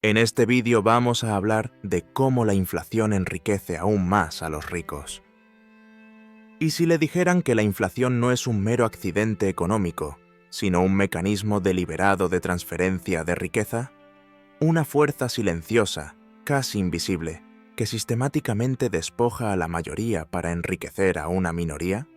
En este vídeo vamos a hablar de cómo la inflación enriquece aún más a los ricos. ¿Y si le dijeran que la inflación no es un mero accidente económico, sino un mecanismo deliberado de transferencia de riqueza? Una fuerza silenciosa, casi invisible, que sistemáticamente despoja a la mayoría para enriquecer a una minoría.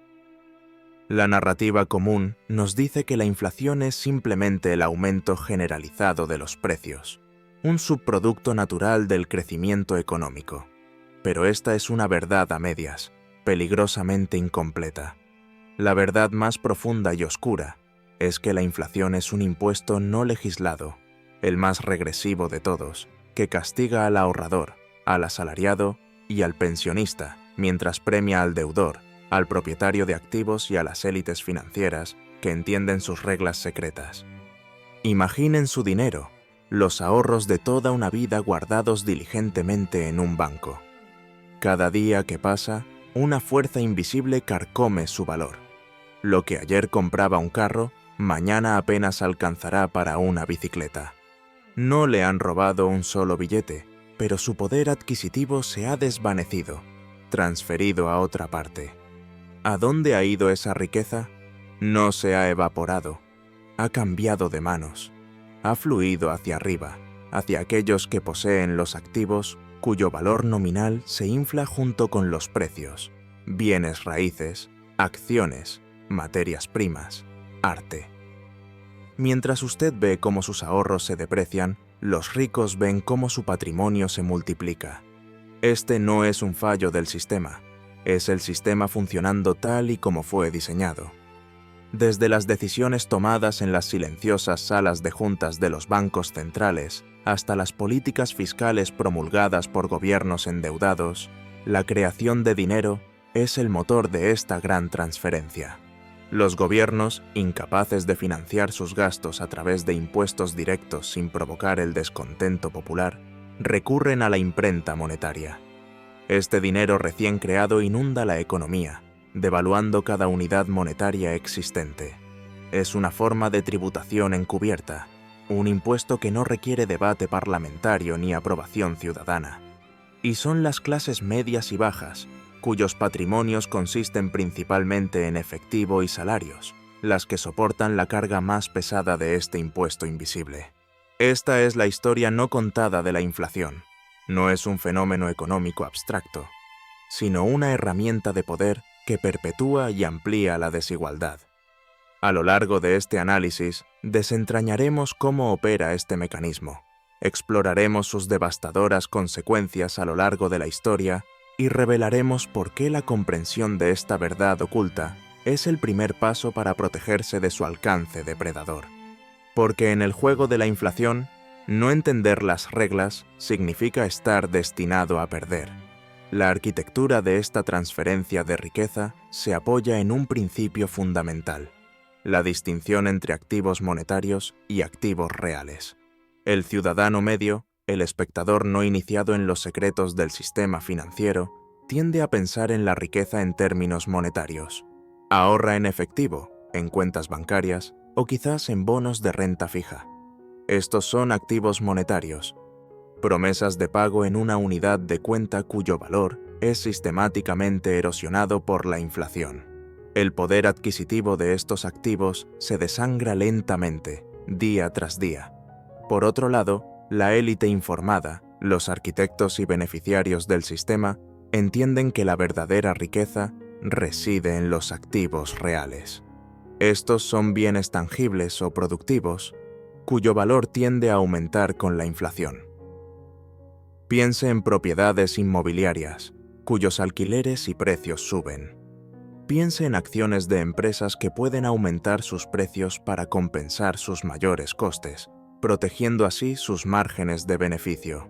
La narrativa común nos dice que la inflación es simplemente el aumento generalizado de los precios, un subproducto natural del crecimiento económico. Pero esta es una verdad a medias, peligrosamente incompleta. La verdad más profunda y oscura es que la inflación es un impuesto no legislado, el más regresivo de todos, que castiga al ahorrador, al asalariado y al pensionista, mientras premia al deudor, al propietario de activos y a las élites financieras que entienden sus reglas secretas. Imaginen su dinero, los ahorros de toda una vida guardados diligentemente en un banco. Cada día que pasa, una fuerza invisible carcome su valor. Lo que ayer compraba un carro, mañana apenas alcanzará para una bicicleta. No le han robado un solo billete, pero su poder adquisitivo se ha desvanecido, transferido a otra parte. ¿A dónde ha ido esa riqueza? No se ha evaporado, ha cambiado de manos, ha fluido hacia arriba, hacia aquellos que poseen los activos cuyo valor nominal se infla junto con los precios, bienes raíces, acciones, materias primas, arte. Mientras usted ve cómo sus ahorros se deprecian, los ricos ven cómo su patrimonio se multiplica. Este no es un fallo del sistema, es el sistema funcionando tal y como fue diseñado. Desde las decisiones tomadas en las silenciosas salas de juntas de los bancos centrales hasta las políticas fiscales promulgadas por gobiernos endeudados, la creación de dinero es el motor de esta gran transferencia. Los gobiernos, incapaces de financiar sus gastos a través de impuestos directos sin provocar el descontento popular, recurren a la imprenta monetaria. Este dinero recién creado inunda la economía, devaluando cada unidad monetaria existente. Es una forma de tributación encubierta, un impuesto que no requiere debate parlamentario ni aprobación ciudadana. Y son las clases medias y bajas, cuyos patrimonios consisten principalmente en efectivo y salarios, las que soportan la carga más pesada de este impuesto invisible. Esta es la historia no contada de la inflación. No es un fenómeno económico abstracto, sino una herramienta de poder que perpetúa y amplía la desigualdad. A lo largo de este análisis, desentrañaremos cómo opera este mecanismo, exploraremos sus devastadoras consecuencias a lo largo de la historia y revelaremos por qué la comprensión de esta verdad oculta es el primer paso para protegerse de su alcance depredador. Porque en el juego de la inflación, no entender las reglas significa estar destinado a perder. La arquitectura de esta transferencia de riqueza se apoya en un principio fundamental: la distinción entre activos monetarios y activos reales. El ciudadano medio, el espectador no iniciado en los secretos del sistema financiero, tiende a pensar en la riqueza en términos monetarios. Ahorra en efectivo, en cuentas bancarias o quizás en bonos de renta fija. Estos son activos monetarios, promesas de pago en una unidad de cuenta cuyo valor es sistemáticamente erosionado por la inflación. El poder adquisitivo de estos activos se desangra lentamente, día tras día. Por otro lado, la élite informada, los arquitectos y beneficiarios del sistema, entienden que la verdadera riqueza reside en los activos reales. Estos son bienes tangibles o productivos, cuyo valor tiende a aumentar con la inflación. Piense en propiedades inmobiliarias, cuyos alquileres y precios suben. Piense en acciones de empresas que pueden aumentar sus precios para compensar sus mayores costes, protegiendo así sus márgenes de beneficio.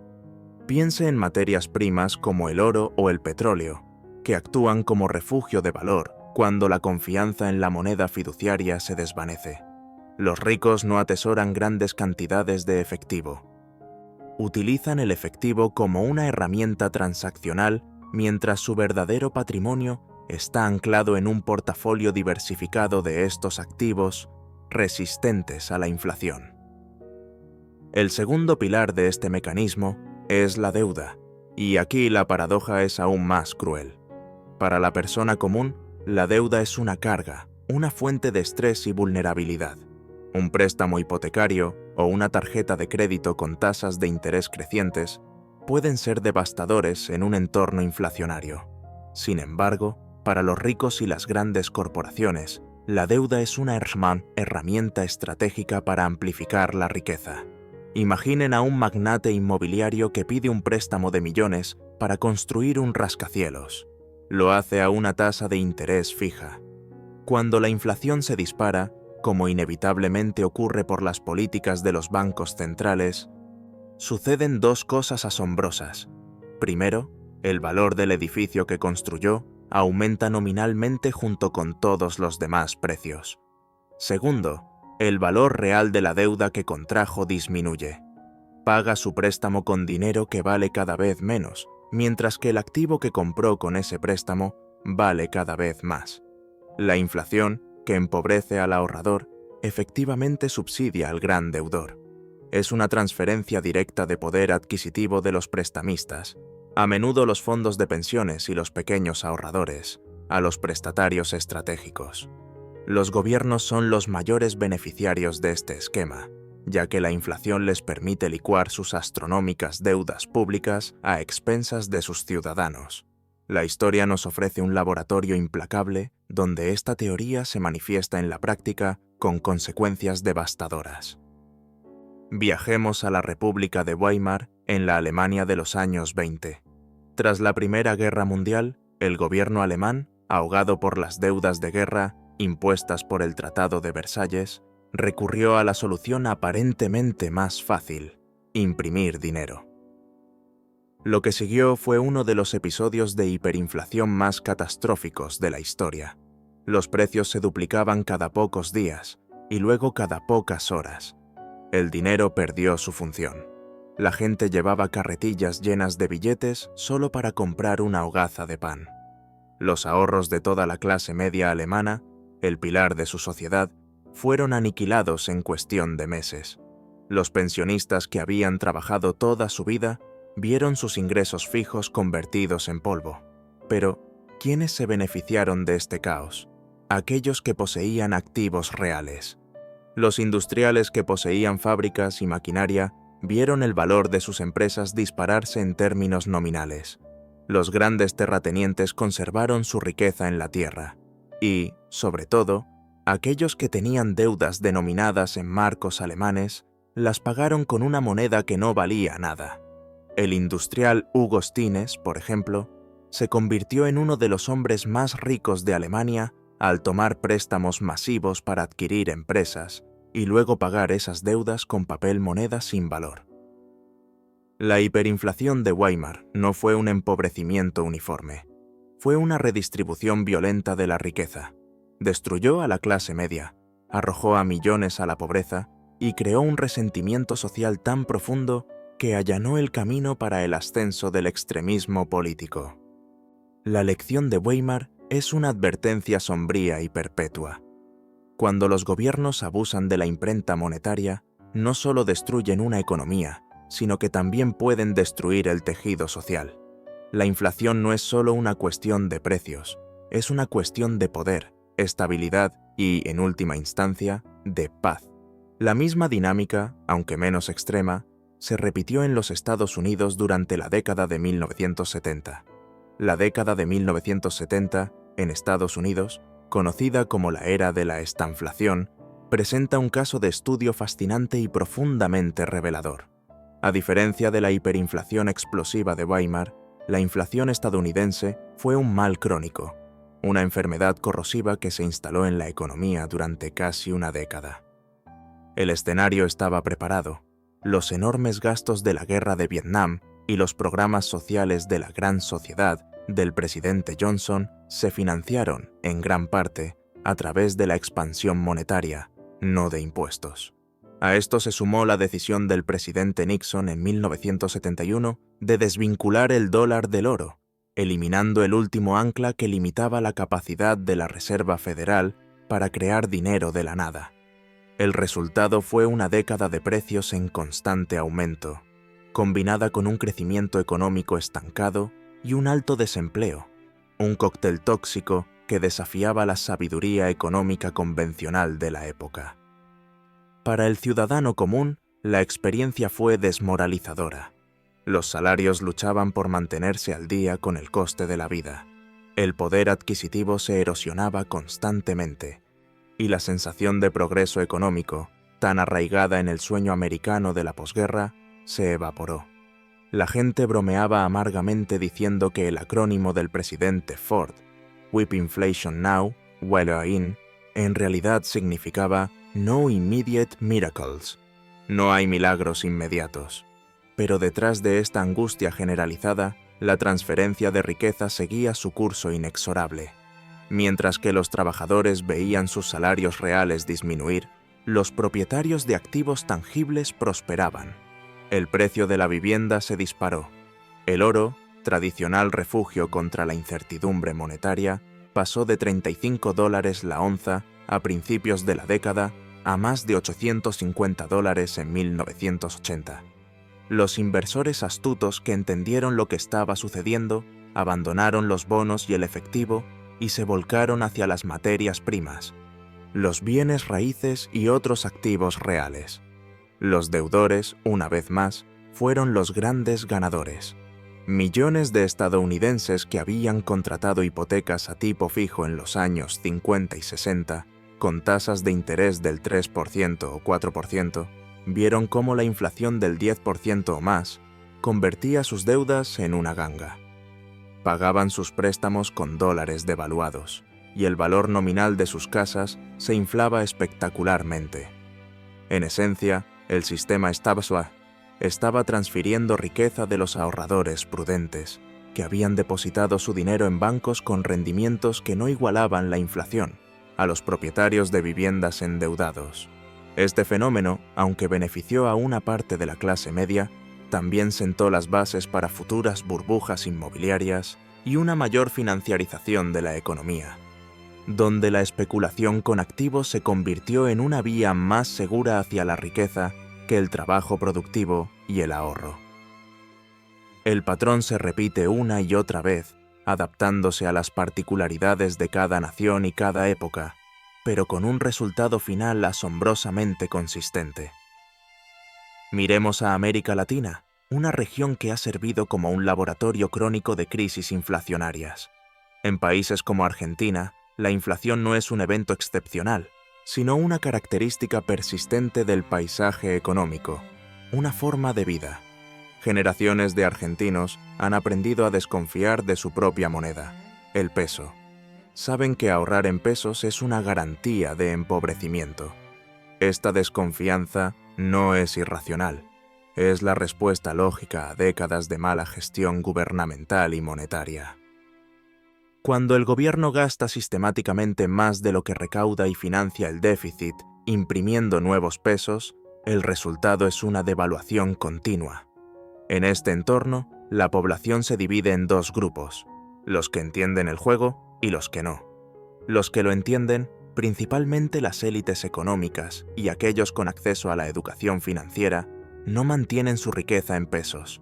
Piense en materias primas como el oro o el petróleo, que actúan como refugio de valor cuando la confianza en la moneda fiduciaria se desvanece. Los ricos no atesoran grandes cantidades de efectivo. Utilizan el efectivo como una herramienta transaccional mientras su verdadero patrimonio está anclado en un portafolio diversificado de estos activos resistentes a la inflación. El segundo pilar de este mecanismo es la deuda, y aquí la paradoja es aún más cruel. Para la persona común, la deuda es una carga, una fuente de estrés y vulnerabilidad. Un préstamo hipotecario o una tarjeta de crédito con tasas de interés crecientes pueden ser devastadores en un entorno inflacionario. Sin embargo, para los ricos y las grandes corporaciones, la deuda es una herramienta estratégica para amplificar la riqueza. Imaginen a un magnate inmobiliario que pide un préstamo de millones para construir un rascacielos. Lo hace a una tasa de interés fija. Cuando la inflación se dispara, como inevitablemente ocurre por las políticas de los bancos centrales, suceden dos cosas asombrosas. Primero, el valor del edificio que construyó aumenta nominalmente junto con todos los demás precios. Segundo, el valor real de la deuda que contrajo disminuye. Paga su préstamo con dinero que vale cada vez menos, mientras que el activo que compró con ese préstamo vale cada vez más. La inflación, que empobrece al ahorrador, efectivamente subsidia al gran deudor. Es una transferencia directa de poder adquisitivo de los prestamistas, a menudo los fondos de pensiones y los pequeños ahorradores, a los prestatarios estratégicos. Los gobiernos son los mayores beneficiarios de este esquema, ya que la inflación les permite licuar sus astronómicas deudas públicas a expensas de sus ciudadanos. La historia nos ofrece un laboratorio implacable donde esta teoría se manifiesta en la práctica con consecuencias devastadoras. Viajemos a la República de Weimar en la Alemania de los años 20. Tras la Primera Guerra Mundial, el gobierno alemán, ahogado por las deudas de guerra impuestas por el Tratado de Versalles, recurrió a la solución aparentemente más fácil: imprimir dinero. Lo que siguió fue uno de los episodios de hiperinflación más catastróficos de la historia. Los precios se duplicaban cada pocos días y luego cada pocas horas. El dinero perdió su función. La gente llevaba carretillas llenas de billetes solo para comprar una hogaza de pan. Los ahorros de toda la clase media alemana, el pilar de su sociedad, fueron aniquilados en cuestión de meses. Los pensionistas que habían trabajado toda su vida vieron sus ingresos fijos convertidos en polvo. Pero, ¿quiénes se beneficiaron de este caos? Aquellos que poseían activos reales. Los industriales que poseían fábricas y maquinaria vieron el valor de sus empresas dispararse en términos nominales. Los grandes terratenientes conservaron su riqueza en la tierra. Y, sobre todo, aquellos que tenían deudas denominadas en marcos alemanes las pagaron con una moneda que no valía nada. El industrial Hugo Stinnes, por ejemplo, se convirtió en uno de los hombres más ricos de Alemania al tomar préstamos masivos para adquirir empresas y luego pagar esas deudas con papel moneda sin valor. La hiperinflación de Weimar no fue un empobrecimiento uniforme, fue una redistribución violenta de la riqueza. Destruyó a la clase media, arrojó a millones a la pobreza y creó un resentimiento social tan profundo que allanó el camino para el ascenso del extremismo político. La lección de Weimar es una advertencia sombría y perpetua. Cuando los gobiernos abusan de la imprenta monetaria, no solo destruyen una economía, sino que también pueden destruir el tejido social. La inflación no es solo una cuestión de precios, es una cuestión de poder, estabilidad y, en última instancia, de paz. La misma dinámica, aunque menos extrema, se repitió en los Estados Unidos durante la década de 1970. La década de 1970, en Estados Unidos, conocida como la era de la estanflación, presenta un caso de estudio fascinante y profundamente revelador. A diferencia de la hiperinflación explosiva de Weimar, la inflación estadounidense fue un mal crónico, una enfermedad corrosiva que se instaló en la economía durante casi una década. El escenario estaba preparado. Los enormes gastos de la guerra de Vietnam y los programas sociales de la gran sociedad del presidente Johnson se financiaron, en gran parte, a través de la expansión monetaria, no de impuestos. A esto se sumó la decisión del presidente Nixon en 1971 de desvincular el dólar del oro, eliminando el último ancla que limitaba la capacidad de la Reserva Federal para crear dinero de la nada. El resultado fue una década de precios en constante aumento, combinada con un crecimiento económico estancado y un alto desempleo, un cóctel tóxico que desafiaba la sabiduría económica convencional de la época. Para el ciudadano común, la experiencia fue desmoralizadora. Los salarios luchaban por mantenerse al día con el coste de la vida. El poder adquisitivo se erosionaba constantemente, y la sensación de progreso económico, tan arraigada en el sueño americano de la posguerra, se evaporó. La gente bromeaba amargamente diciendo que el acrónimo del presidente Ford, Whip Inflation Now, While In, en realidad significaba No Immediate Miracles. No hay milagros inmediatos. Pero detrás de esta angustia generalizada, la transferencia de riqueza seguía su curso inexorable. Mientras que los trabajadores veían sus salarios reales disminuir, los propietarios de activos tangibles prosperaban. El precio de la vivienda se disparó. El oro, tradicional refugio contra la incertidumbre monetaria, pasó de $35 la onza a principios de la década a más de $850 en 1980. Los inversores astutos que entendieron lo que estaba sucediendo abandonaron los bonos y el efectivo y se volcaron hacia las materias primas, los bienes raíces y otros activos reales. Los deudores, una vez más, fueron los grandes ganadores. Millones de estadounidenses que habían contratado hipotecas a tipo fijo en los años 50 y 60, con tasas de interés del 3% o 4%, vieron cómo la inflación del 10% o más convertía sus deudas en una ganga. Pagaban sus préstamos con dólares devaluados, y el valor nominal de sus casas se inflaba espectacularmente. En esencia, el sistema estaba transfiriendo riqueza de los ahorradores prudentes, que habían depositado su dinero en bancos con rendimientos que no igualaban la inflación, a los propietarios de viviendas endeudados. Este fenómeno, aunque benefició a una parte de la clase media, también sentó las bases para futuras burbujas inmobiliarias y una mayor financiarización de la economía, donde la especulación con activos se convirtió en una vía más segura hacia la riqueza que el trabajo productivo y el ahorro. El patrón se repite una y otra vez, adaptándose a las particularidades de cada nación y cada época, pero con un resultado final asombrosamente consistente. Miremos a América Latina, una región que ha servido como un laboratorio crónico de crisis inflacionarias. En países como Argentina, la inflación no es un evento excepcional, sino una característica persistente del paisaje económico, una forma de vida. Generaciones de argentinos han aprendido a desconfiar de su propia moneda, el peso. Saben que ahorrar en pesos es una garantía de empobrecimiento. Esta desconfianza no es irracional, es la respuesta lógica a décadas de mala gestión gubernamental y monetaria. Cuando el gobierno gasta sistemáticamente más de lo que recauda y financia el déficit, imprimiendo nuevos pesos, el resultado es una devaluación continua. En este entorno, la población se divide en dos grupos, los que entienden el juego y los que no. Los que lo entienden, principalmente las élites económicas y aquellos con acceso a la educación financiera, no mantienen su riqueza en pesos.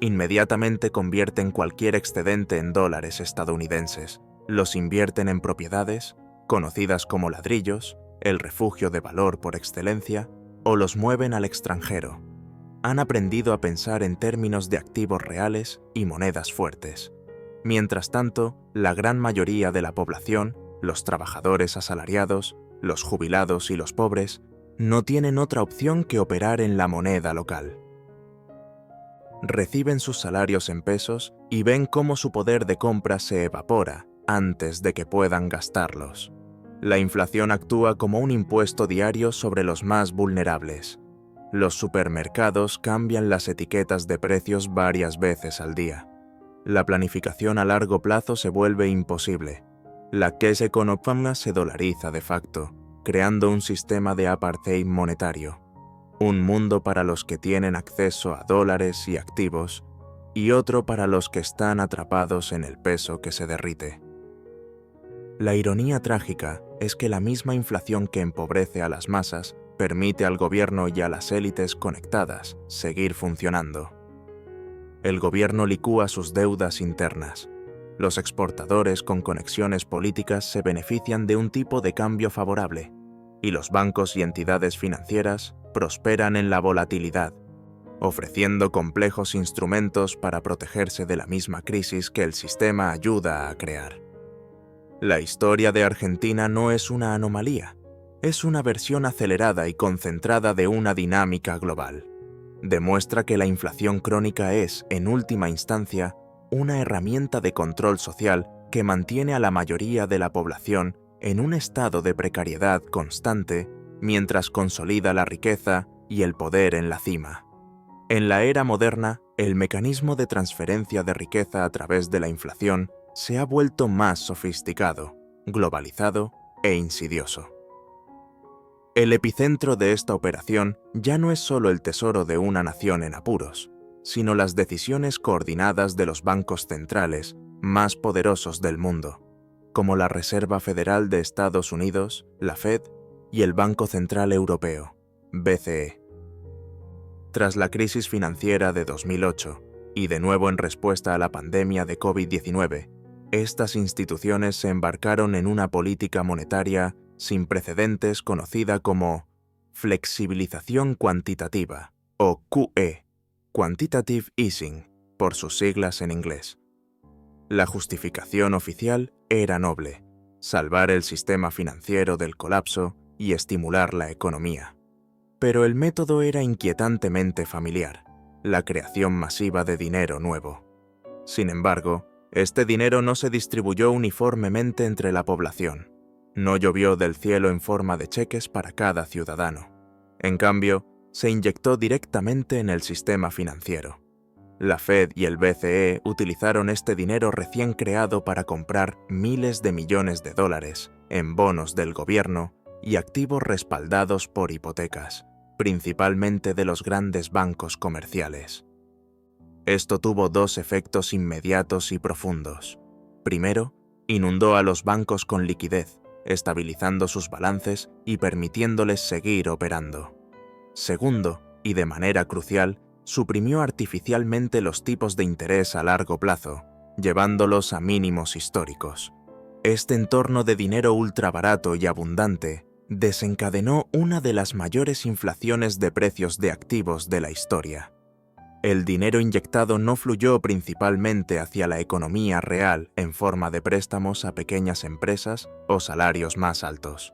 Inmediatamente convierten cualquier excedente en dólares estadounidenses, los invierten en propiedades, conocidas como ladrillos, el refugio de valor por excelencia, o los mueven al extranjero. Han aprendido a pensar en términos de activos reales y monedas fuertes. Mientras tanto, la gran mayoría de la población, los trabajadores asalariados, los jubilados y los pobres, no tienen otra opción que operar en la moneda local. Reciben sus salarios en pesos y ven cómo su poder de compra se evapora antes de que puedan gastarlos. La inflación actúa como un impuesto diario sobre los más vulnerables. Los supermercados cambian las etiquetas de precios varias veces al día. La planificación a largo plazo se vuelve imposible. La Caisse Econopamna se dolariza de facto, creando un sistema de apartheid monetario. Un mundo para los que tienen acceso a dólares y activos, y otro para los que están atrapados en el peso que se derrite. La ironía trágica es que la misma inflación que empobrece a las masas permite al gobierno y a las élites conectadas seguir funcionando. El gobierno licúa sus deudas internas. Los exportadores con conexiones políticas se benefician de un tipo de cambio favorable, y los bancos y entidades financieras prosperan en la volatilidad, ofreciendo complejos instrumentos para protegerse de la misma crisis que el sistema ayuda a crear. La historia de Argentina no es una anomalía, es una versión acelerada y concentrada de una dinámica global. Demuestra que la inflación crónica es, en última instancia, una herramienta de control social que mantiene a la mayoría de la población en un estado de precariedad constante mientras consolida la riqueza y el poder en la cima. En la era moderna, el mecanismo de transferencia de riqueza a través de la inflación se ha vuelto más sofisticado, globalizado e insidioso. El epicentro de esta operación ya no es solo el tesoro de una nación en apuros, sino las decisiones coordinadas de los bancos centrales más poderosos del mundo, como la Reserva Federal de Estados Unidos, la Fed, y el Banco Central Europeo, BCE. Tras la crisis financiera de 2008, y de nuevo en respuesta a la pandemia de COVID-19, estas instituciones se embarcaron en una política monetaria sin precedentes conocida como flexibilización cuantitativa, o QE, Quantitative Easing, por sus siglas en inglés. La justificación oficial era noble: salvar el sistema financiero del colapso y estimular la economía. Pero el método era inquietantemente familiar: la creación masiva de dinero nuevo. Sin embargo, este dinero no se distribuyó uniformemente entre la población. No llovió del cielo en forma de cheques para cada ciudadano. En cambio, se inyectó directamente en el sistema financiero. La Fed y el BCE utilizaron este dinero recién creado para comprar miles de millones de dólares en bonos del gobierno y activos respaldados por hipotecas, principalmente de los grandes bancos comerciales. Esto tuvo dos efectos inmediatos y profundos. Primero, inundó a los bancos con liquidez, estabilizando sus balances y permitiéndoles seguir operando. Segundo, y de manera crucial, suprimió artificialmente los tipos de interés a largo plazo, llevándolos a mínimos históricos. Este entorno de dinero ultrabarato y abundante desencadenó una de las mayores inflaciones de precios de activos de la historia. El dinero inyectado no fluyó principalmente hacia la economía real en forma de préstamos a pequeñas empresas o salarios más altos.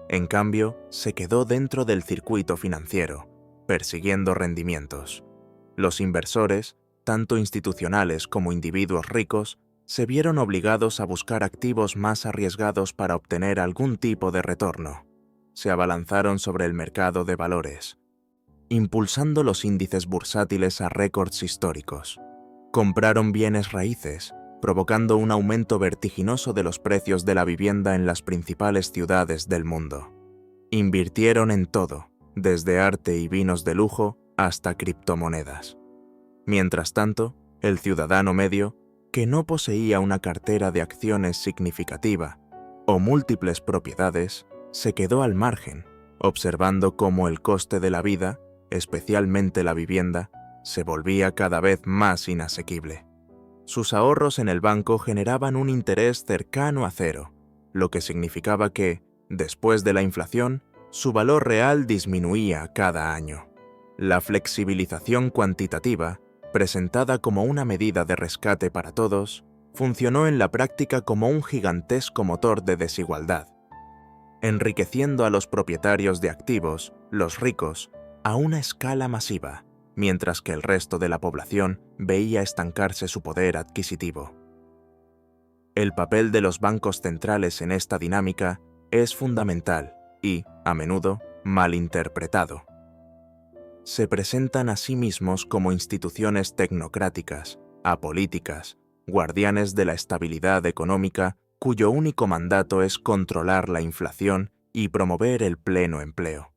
En cambio, se quedó dentro del circuito financiero, persiguiendo rendimientos. Los inversores, tanto institucionales como individuos ricos, se vieron obligados a buscar activos más arriesgados para obtener algún tipo de retorno. Se abalanzaron sobre el mercado de valores, impulsando los índices bursátiles a récords históricos. Compraron bienes raíces, provocando un aumento vertiginoso de los precios de la vivienda en las principales ciudades del mundo. Invirtieron en todo, desde arte y vinos de lujo hasta criptomonedas. Mientras tanto, el ciudadano medio, que no poseía una cartera de acciones significativa o múltiples propiedades, se quedó al margen, observando cómo el coste de la vida, especialmente la vivienda, se volvía cada vez más inasequible. Sus ahorros en el banco generaban un interés cercano a cero, lo que significaba que, después de la inflación, su valor real disminuía cada año. La flexibilización cuantitativa, presentada como una medida de rescate para todos, funcionó en la práctica como un gigantesco motor de desigualdad, enriqueciendo a los propietarios de activos, los ricos, a una escala masiva, mientras que el resto de la población veía estancarse su poder adquisitivo. El papel de los bancos centrales en esta dinámica es fundamental y, a menudo, malinterpretado. Se presentan a sí mismos como instituciones tecnocráticas, apolíticas, guardianes de la estabilidad económica cuyo único mandato es controlar la inflación y promover el pleno empleo.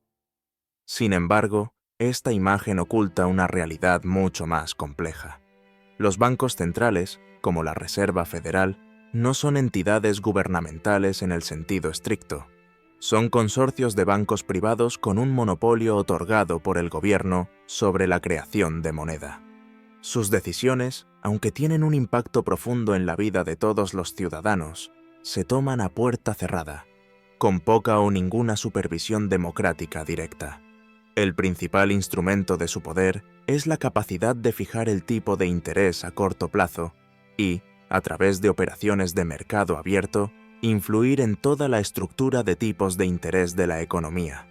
Sin embargo, esta imagen oculta una realidad mucho más compleja. Los bancos centrales, como la Reserva Federal, no son entidades gubernamentales en el sentido estricto. Son consorcios de bancos privados con un monopolio otorgado por el gobierno sobre la creación de moneda. Sus decisiones, aunque tienen un impacto profundo en la vida de todos los ciudadanos, se toman a puerta cerrada, con poca o ninguna supervisión democrática directa. El principal instrumento de su poder es la capacidad de fijar el tipo de interés a corto plazo y, a través de operaciones de mercado abierto, influir en toda la estructura de tipos de interés de la economía.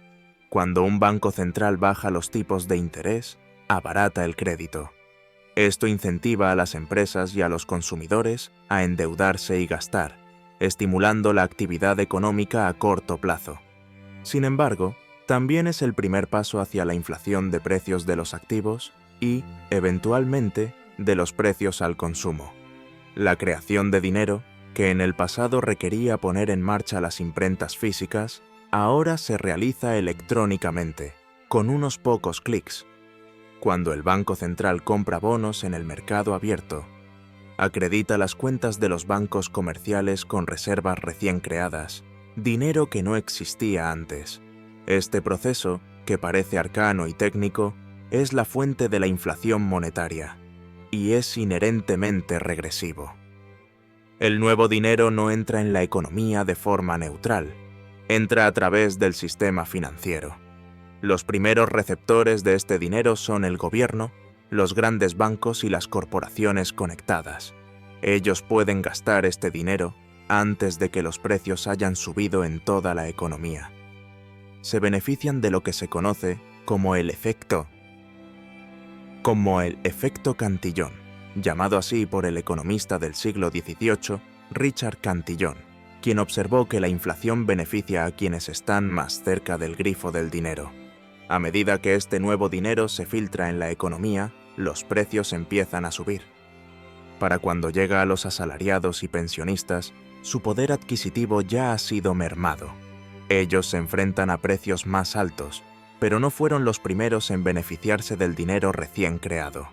Cuando un banco central baja los tipos de interés, abarata el crédito. Esto incentiva a las empresas y a los consumidores a endeudarse y gastar, estimulando la actividad económica a corto plazo. Sin embargo, también es el primer paso hacia la inflación de precios de los activos y, eventualmente, de los precios al consumo. La creación de dinero, que en el pasado requería poner en marcha las imprentas físicas, ahora se realiza electrónicamente, con unos pocos clics. Cuando el Banco Central compra bonos en el mercado abierto, acredita las cuentas de los bancos comerciales con reservas recién creadas, dinero que no existía antes. Este proceso, que parece arcano y técnico, es la fuente de la inflación monetaria, y es inherentemente regresivo. El nuevo dinero no entra en la economía de forma neutral, entra a través del sistema financiero. Los primeros receptores de este dinero son el gobierno, los grandes bancos y las corporaciones conectadas. Ellos pueden gastar este dinero antes de que los precios hayan subido en toda la economía. Se benefician de lo que se conoce como el efecto Cantillon, llamado así por el economista del siglo XVIII, Richard Cantillon, quien observó que la inflación beneficia a quienes están más cerca del grifo del dinero. A medida que este nuevo dinero se filtra en la economía, los precios empiezan a subir. Para cuando llega a los asalariados y pensionistas, su poder adquisitivo ya ha sido mermado. Ellos se enfrentan a precios más altos, pero no fueron los primeros en beneficiarse del dinero recién creado.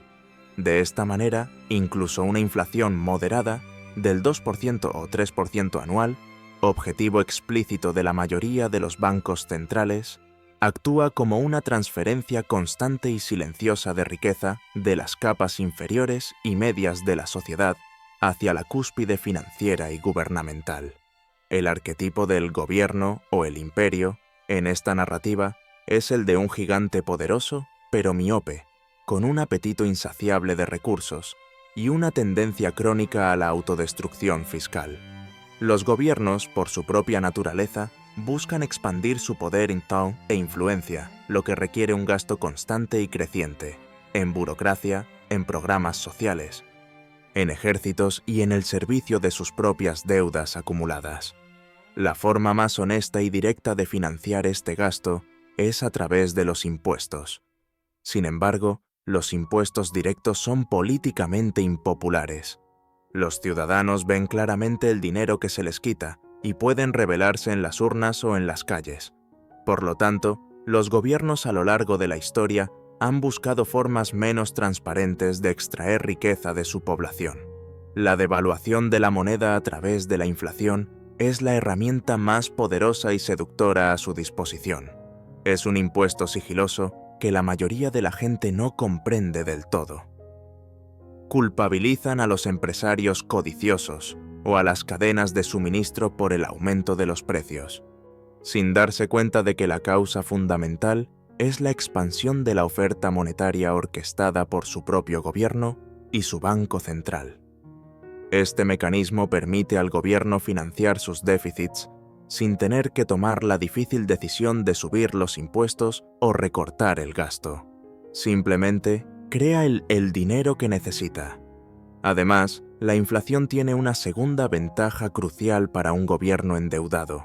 De esta manera, incluso una inflación moderada, del 2% o 3% anual, objetivo explícito de la mayoría de los bancos centrales, actúa como una transferencia constante y silenciosa de riqueza de las capas inferiores y medias de la sociedad hacia la cúspide financiera y gubernamental. El arquetipo del gobierno o el imperio, en esta narrativa, es el de un gigante poderoso, pero miope, con un apetito insaciable de recursos y una tendencia crónica a la autodestrucción fiscal. Los gobiernos, por su propia naturaleza, buscan expandir su poder e influencia, lo que requiere un gasto constante y creciente, en burocracia, en programas sociales, en ejércitos y en el servicio de sus propias deudas acumuladas. La forma más honesta y directa de financiar este gasto es a través de los impuestos. Sin embargo, los impuestos directos son políticamente impopulares. Los ciudadanos ven claramente el dinero que se les quita y pueden rebelarse en las urnas o en las calles. Por lo tanto, los gobiernos a lo largo de la historia han buscado formas menos transparentes de extraer riqueza de su población. La devaluación de la moneda a través de la inflación es la herramienta más poderosa y seductora a su disposición. Es un impuesto sigiloso que la mayoría de la gente no comprende del todo. Culpabilizan a los empresarios codiciosos o a las cadenas de suministro por el aumento de los precios, sin darse cuenta de que la causa fundamental es la expansión de la oferta monetaria orquestada por su propio gobierno y su banco central. Este mecanismo permite al gobierno financiar sus déficits sin tener que tomar la difícil decisión de subir los impuestos o recortar el gasto. Simplemente crea el dinero que necesita. Además, la inflación tiene una segunda ventaja crucial para un gobierno endeudado.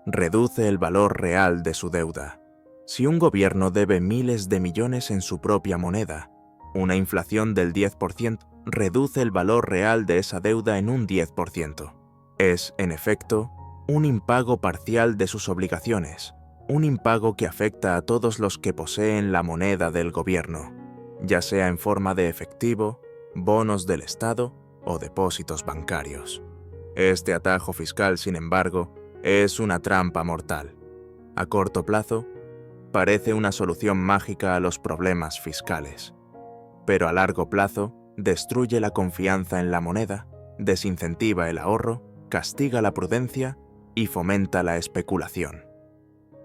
Reduce el valor real de su deuda. Si un gobierno debe miles de millones en su propia moneda, una inflación del 10% reduce el valor real de esa deuda en un 10%. Es, en efecto, un impago parcial de sus obligaciones, un impago que afecta a todos los que poseen la moneda del gobierno, ya sea en forma de efectivo, bonos del Estado o depósitos bancarios. Este atajo fiscal, sin embargo, es una trampa mortal. A corto plazo, parece una solución mágica a los problemas fiscales, pero a largo plazo destruye la confianza en la moneda, desincentiva el ahorro, castiga la prudencia y fomenta la especulación.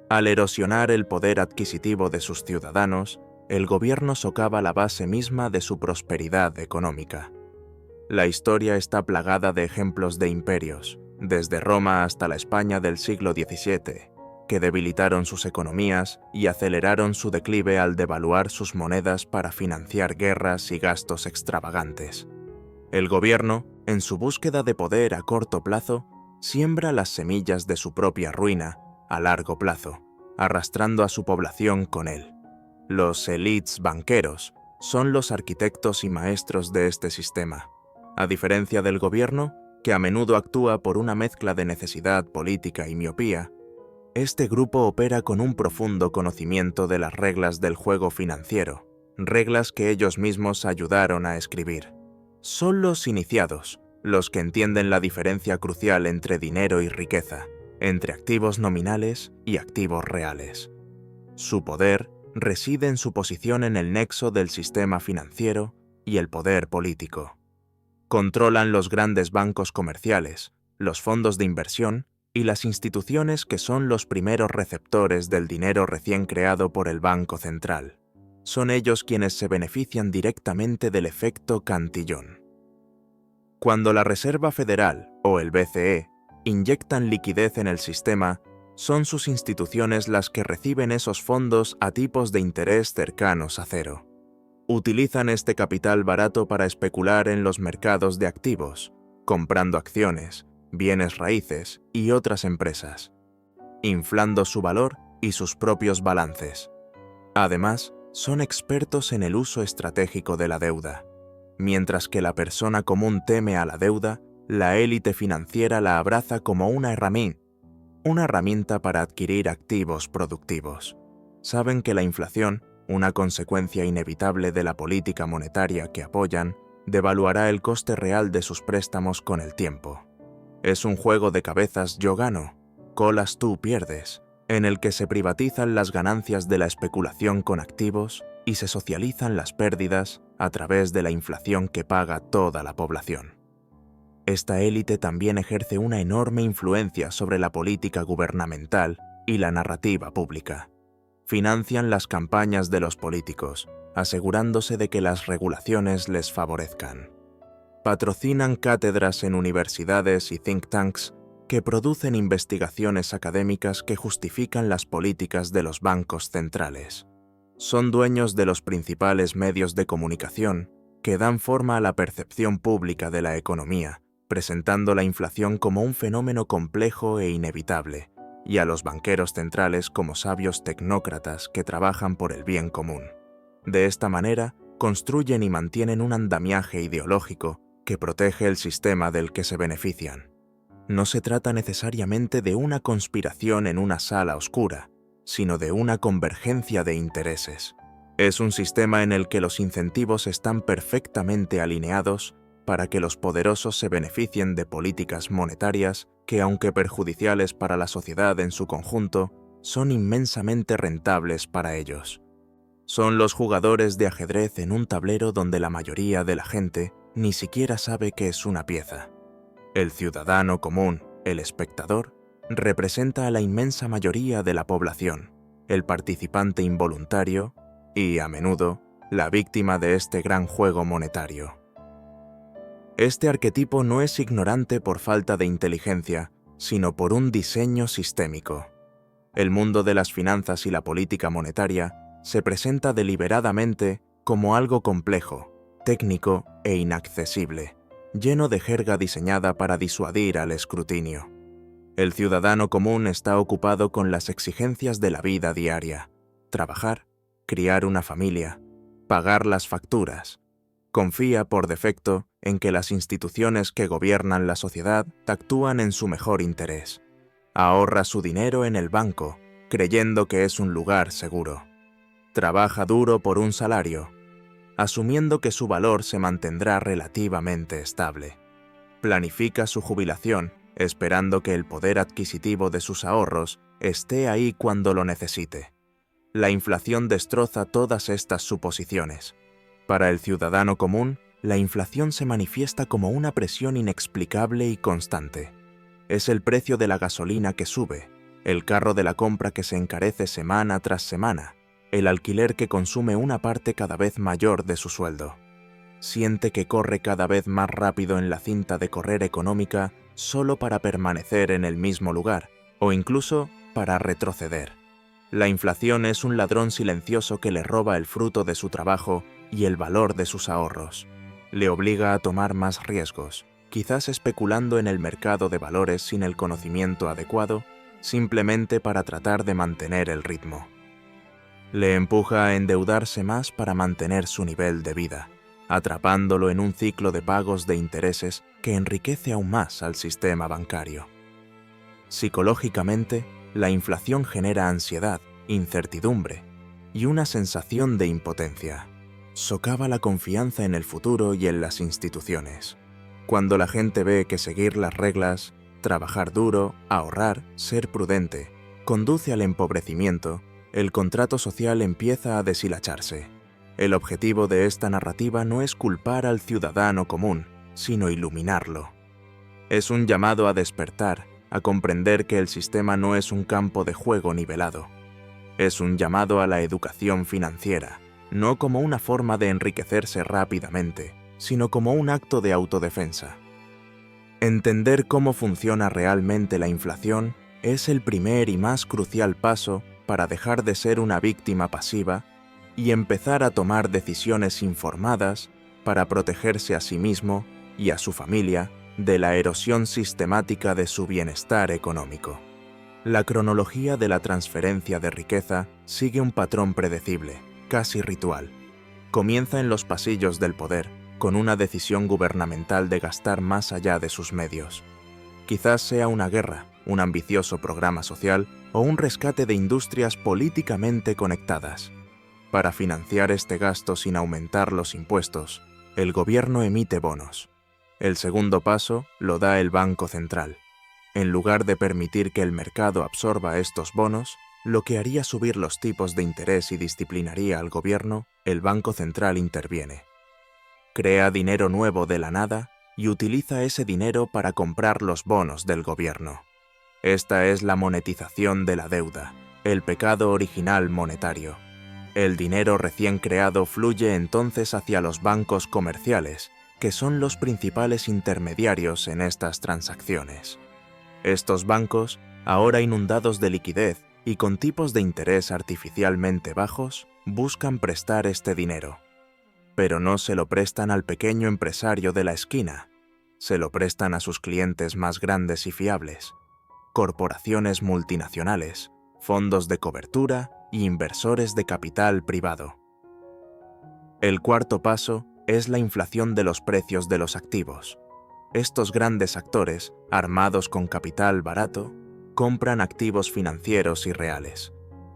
Al erosionar el poder adquisitivo de sus ciudadanos, el gobierno socava la base misma de su prosperidad económica. La historia está plagada de ejemplos de imperios, desde Roma hasta la España del siglo XVII, que debilitaron sus economías y aceleraron su declive al devaluar sus monedas para financiar guerras y gastos extravagantes. El gobierno, en su búsqueda de poder a corto plazo, siembra las semillas de su propia ruina a largo plazo, arrastrando a su población con él. Los élites banqueros son los arquitectos y maestros de este sistema. A diferencia del gobierno, que a menudo actúa por una mezcla de necesidad política y miopía, este grupo opera con un profundo conocimiento de las reglas del juego financiero, reglas que ellos mismos ayudaron a escribir. Son los iniciados, los que entienden la diferencia crucial entre dinero y riqueza, entre activos nominales y activos reales. Su poder reside en su posición en el nexo del sistema financiero y el poder político. Controlan los grandes bancos comerciales, los fondos de inversión y las instituciones que son los primeros receptores del dinero recién creado por el Banco Central. Son ellos quienes se benefician directamente del efecto Cantillon. Cuando la Reserva Federal o el BCE inyectan liquidez en el sistema, son sus instituciones las que reciben esos fondos a tipos de interés cercanos a cero. Utilizan este capital barato para especular en los mercados de activos, comprando acciones, bienes raíces y otras empresas, inflando su valor y sus propios balances. Además, son expertos en el uso estratégico de la deuda. Mientras que la persona común teme a la deuda, la élite financiera la abraza como una herramienta para adquirir activos productivos. Saben que la inflación, una consecuencia inevitable de la política monetaria que apoyan, devaluará el coste real de sus préstamos con el tiempo. Es un juego de cabezas yo gano, colas tú pierdes, en el que se privatizan las ganancias de la especulación con activos y se socializan las pérdidas a través de la inflación que paga toda la población. Esta élite también ejerce una enorme influencia sobre la política gubernamental y la narrativa pública. Financian las campañas de los políticos, asegurándose de que las regulaciones les favorezcan. Patrocinan cátedras en universidades y think tanks que producen investigaciones académicas que justifican las políticas de los bancos centrales. Son dueños de los principales medios de comunicación que dan forma a la percepción pública de la economía, presentando la inflación como un fenómeno complejo e inevitable, y a los banqueros centrales como sabios tecnócratas que trabajan por el bien común. De esta manera, construyen y mantienen un andamiaje ideológico que protege el sistema del que se benefician. No se trata necesariamente de una conspiración en una sala oscura, sino de una convergencia de intereses. Es un sistema en el que los incentivos están perfectamente alineados para que los poderosos se beneficien de políticas monetarias que, aunque perjudiciales para la sociedad en su conjunto, son inmensamente rentables para ellos. Son los jugadores de ajedrez en un tablero donde la mayoría de la gente ni siquiera sabe que es una pieza. El ciudadano común, el espectador, representa a la inmensa mayoría de la población, el participante involuntario y, a menudo, la víctima de este gran juego monetario. Este arquetipo no es ignorante por falta de inteligencia, sino por un diseño sistémico. El mundo de las finanzas y la política monetaria se presenta deliberadamente como algo complejo, técnico e inaccesible, lleno de jerga diseñada para disuadir al escrutinio. El ciudadano común está ocupado con las exigencias de la vida diaria: trabajar, criar una familia, pagar las facturas. Confía por defecto en que las instituciones que gobiernan la sociedad actúan en su mejor interés. Ahorra su dinero en el banco, creyendo que es un lugar seguro. Trabaja duro por un salario, asumiendo que su valor se mantendrá relativamente estable. Planifica su jubilación, esperando que el poder adquisitivo de sus ahorros esté ahí cuando lo necesite. La inflación destroza todas estas suposiciones. Para el ciudadano común, la inflación se manifiesta como una presión inexplicable y constante. Es el precio de la gasolina que sube, el carro de la compra que se encarece semana tras semana, el alquiler que consume una parte cada vez mayor de su sueldo. Siente que corre cada vez más rápido en la cinta de correr económica solo para permanecer en el mismo lugar, o incluso para retroceder. La inflación es un ladrón silencioso que le roba el fruto de su trabajo y el valor de sus ahorros. Le obliga a tomar más riesgos, quizás especulando en el mercado de valores sin el conocimiento adecuado, simplemente para tratar de mantener el ritmo. Le empuja a endeudarse más para mantener su nivel de vida, atrapándolo en un ciclo de pagos de intereses que enriquece aún más al sistema bancario. Psicológicamente, la inflación genera ansiedad, incertidumbre y una sensación de impotencia. Socava la confianza en el futuro y en las instituciones. Cuando la gente ve que seguir las reglas, trabajar duro, ahorrar, ser prudente, conduce al empobrecimiento, el contrato social empieza a deshilacharse. El objetivo de esta narrativa no es culpar al ciudadano común, sino iluminarlo. Es un llamado a despertar, a comprender que el sistema no es un campo de juego nivelado. Es un llamado a la educación financiera, no como una forma de enriquecerse rápidamente, sino como un acto de autodefensa. Entender cómo funciona realmente la inflación es el primer y más crucial paso para dejar de ser una víctima pasiva y empezar a tomar decisiones informadas para protegerse a sí mismo y a su familia de la erosión sistemática de su bienestar económico. La cronología de la transferencia de riqueza sigue un patrón predecible, casi ritual. Comienza en los pasillos del poder, con una decisión gubernamental de gastar más allá de sus medios. Quizás sea una guerra, un ambicioso programa social o un rescate de industrias políticamente conectadas. Para financiar este gasto sin aumentar los impuestos, el gobierno emite bonos. El segundo paso lo da el Banco Central. En lugar de permitir que el mercado absorba estos bonos, lo que haría subir los tipos de interés y disciplinaría al gobierno, el Banco Central interviene. Crea dinero nuevo de la nada y utiliza ese dinero para comprar los bonos del gobierno. Esta es la monetización de la deuda, el pecado original monetario. El dinero recién creado fluye entonces hacia los bancos comerciales, que son los principales intermediarios en estas transacciones. Estos bancos, ahora inundados de liquidez y con tipos de interés artificialmente bajos, buscan prestar este dinero. Pero no se lo prestan al pequeño empresario de la esquina, se lo prestan a sus clientes más grandes y fiables, corporaciones multinacionales, fondos de cobertura y inversores de capital privado. El cuarto paso es la inflación de los precios de los activos. Estos grandes actores, armados con capital barato, compran activos financieros y reales.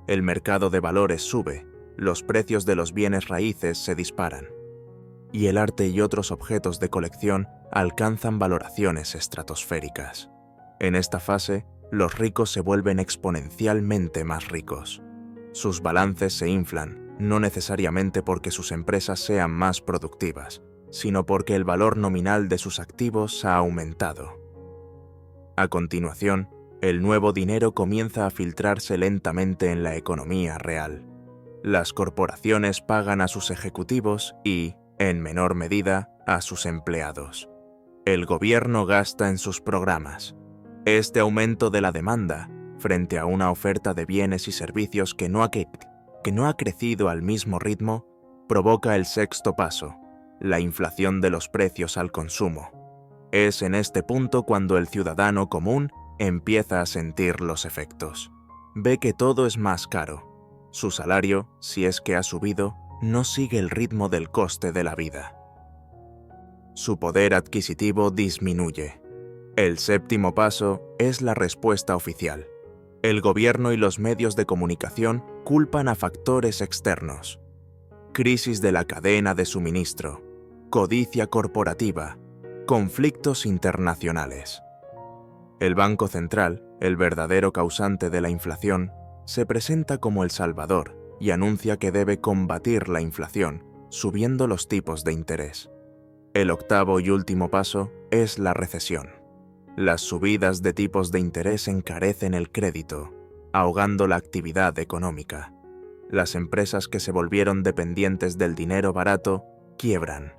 El mercado de valores sube, los precios de los bienes raíces se disparan, y el arte y otros objetos de colección alcanzan valoraciones estratosféricas. En esta fase, los ricos se vuelven exponencialmente más ricos. Sus balances se inflan, no necesariamente porque sus empresas sean más productivas, sino porque el valor nominal de sus activos ha aumentado. A continuación, el nuevo dinero comienza a filtrarse lentamente en la economía real. Las corporaciones pagan a sus ejecutivos y, en menor medida, a sus empleados. El gobierno gasta en sus programas. Este aumento de la demanda, frente a una oferta de bienes y servicios que no ha crecido al mismo ritmo, provoca el sexto paso, la inflación de los precios al consumo. Es en este punto cuando el ciudadano común empieza a sentir los efectos. Ve que todo es más caro. Su salario, si es que ha subido, no sigue el ritmo del coste de la vida. Su poder adquisitivo disminuye. El séptimo paso es la respuesta oficial. El gobierno y los medios de comunicación culpan a factores externos. Crisis de la cadena de suministro, codicia corporativa, conflictos internacionales. El Banco Central, el verdadero causante de la inflación, se presenta como el salvador y anuncia que debe combatir la inflación, subiendo los tipos de interés. El octavo y último paso es la recesión. Las subidas de tipos de interés encarecen el crédito, ahogando la actividad económica. Las empresas que se volvieron dependientes del dinero barato quiebran.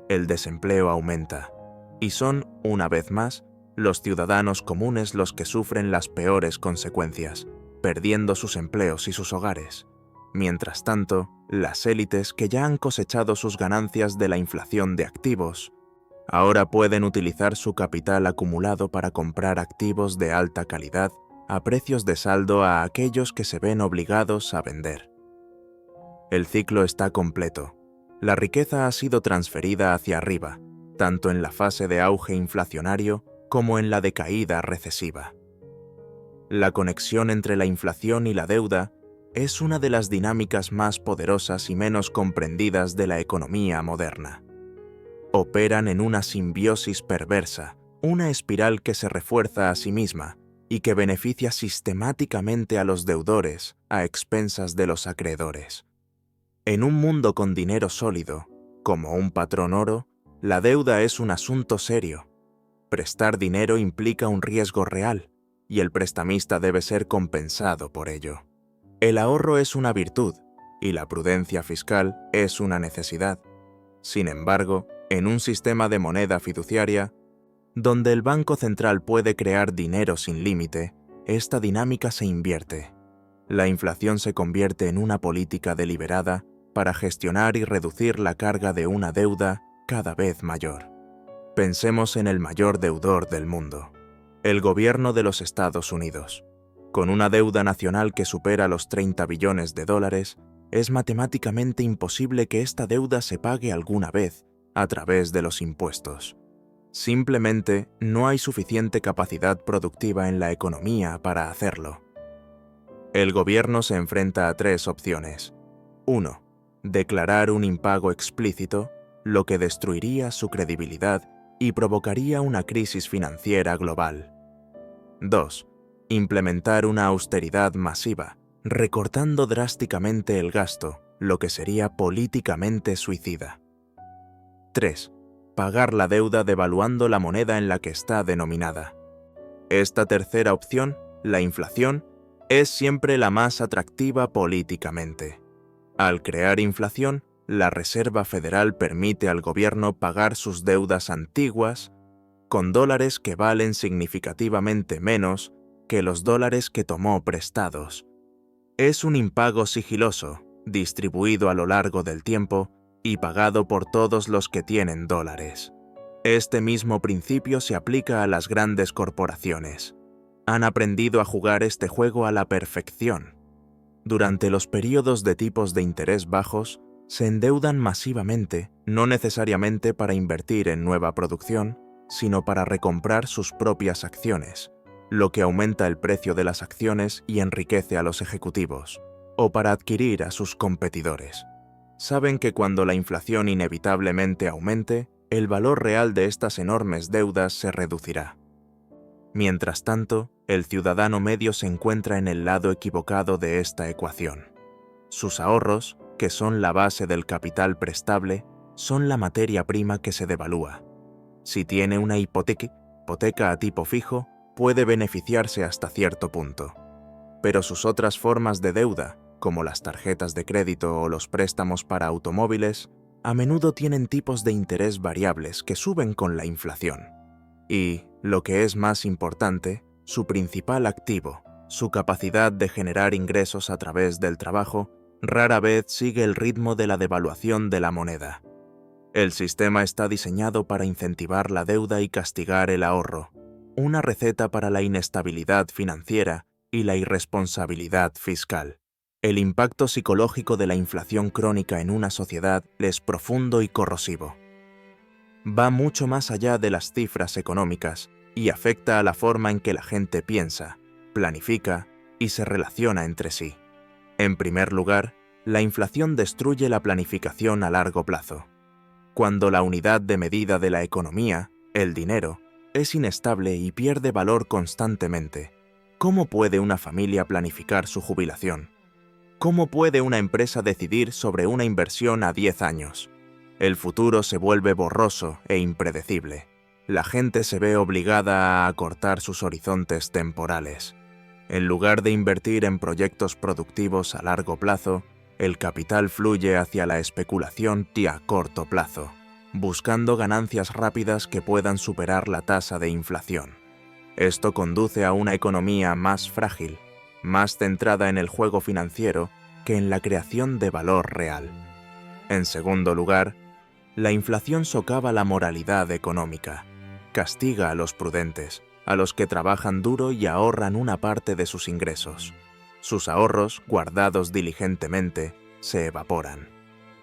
El desempleo aumenta. Y son, una vez más, los ciudadanos comunes los que sufren las peores consecuencias, perdiendo sus empleos y sus hogares. Mientras tanto, las élites que ya han cosechado sus ganancias de la inflación de activos, ahora pueden utilizar su capital acumulado para comprar activos de alta calidad a precios de saldo a aquellos que se ven obligados a vender. El ciclo está completo. La riqueza ha sido transferida hacia arriba, tanto en la fase de auge inflacionario como en la de caída recesiva. La conexión entre la inflación y la deuda es una de las dinámicas más poderosas y menos comprendidas de la economía moderna. Operan en una simbiosis perversa, una espiral que se refuerza a sí misma y que beneficia sistemáticamente a los deudores a expensas de los acreedores. En un mundo con dinero sólido, como un patrón oro, la deuda es un asunto serio. Prestar dinero implica un riesgo real, y el prestamista debe ser compensado por ello. El ahorro es una virtud, y la prudencia fiscal es una necesidad. Sin embargo, en un sistema de moneda fiduciaria, donde el Banco Central puede crear dinero sin límite, esta dinámica se invierte. La inflación se convierte en una política deliberada para gestionar y reducir la carga de una deuda cada vez mayor. Pensemos en el mayor deudor del mundo, el gobierno de los Estados Unidos. Con una deuda nacional que supera los 30 billones de dólares, es matemáticamente imposible que esta deuda se pague alguna vez a través de los impuestos. Simplemente no hay suficiente capacidad productiva en la economía para hacerlo. El gobierno se enfrenta a tres opciones. 1. Declarar un impago explícito, lo que destruiría su credibilidad y provocaría una crisis financiera global. 2. Implementar una austeridad masiva, recortando drásticamente el gasto, lo que sería políticamente suicida. 3. Pagar la deuda devaluando la moneda en la que está denominada. Esta tercera opción, la inflación, es siempre la más atractiva políticamente. Al crear inflación, la Reserva Federal permite al gobierno pagar sus deudas antiguas con dólares que valen significativamente menos que los dólares que tomó prestados. Es un impago sigiloso, distribuido a lo largo del tiempo y pagado por todos los que tienen dólares. Este mismo principio se aplica a las grandes corporaciones. Han aprendido a jugar este juego a la perfección. Durante los periodos de tipos de interés bajos, se endeudan masivamente, no necesariamente para invertir en nueva producción, sino para recomprar sus propias acciones, lo que aumenta el precio de las acciones y enriquece a los ejecutivos, o para adquirir a sus competidores. Saben que cuando la inflación inevitablemente aumente, el valor real de estas enormes deudas se reducirá. Mientras tanto, el ciudadano medio se encuentra en el lado equivocado de esta ecuación. Sus ahorros, que son la base del capital prestable, son la materia prima que se devalúa. Si tiene una hipoteca a tipo fijo, puede beneficiarse hasta cierto punto. Pero sus otras formas de deuda, como las tarjetas de crédito o los préstamos para automóviles, a menudo tienen tipos de interés variables que suben con la inflación. Y, lo que es más importante, su principal activo, su capacidad de generar ingresos a través del trabajo, rara vez sigue el ritmo de la devaluación de la moneda. El sistema está diseñado para incentivar la deuda y castigar el ahorro, una receta para la inestabilidad financiera y la irresponsabilidad fiscal. El impacto psicológico de la inflación crónica en una sociedad es profundo y corrosivo. Va mucho más allá de las cifras económicas y afecta a la forma en que la gente piensa, planifica y se relaciona entre sí. En primer lugar, la inflación destruye la planificación a largo plazo. Cuando la unidad de medida de la economía, el dinero, es inestable y pierde valor constantemente. ¿Cómo puede una familia planificar su jubilación? ¿Cómo puede una empresa decidir sobre una inversión a 10 años? El futuro se vuelve borroso e impredecible. La gente se ve obligada a acortar sus horizontes temporales. En lugar de invertir en proyectos productivos a largo plazo, el capital fluye hacia la especulación a corto plazo, buscando ganancias rápidas que puedan superar la tasa de inflación. Esto conduce a una economía más frágil, más centrada en el juego financiero que en la creación de valor real. En segundo lugar, la inflación socava la moralidad económica. Castiga a los prudentes, a los que trabajan duro y ahorran una parte de sus ingresos. Sus ahorros, guardados diligentemente, se evaporan.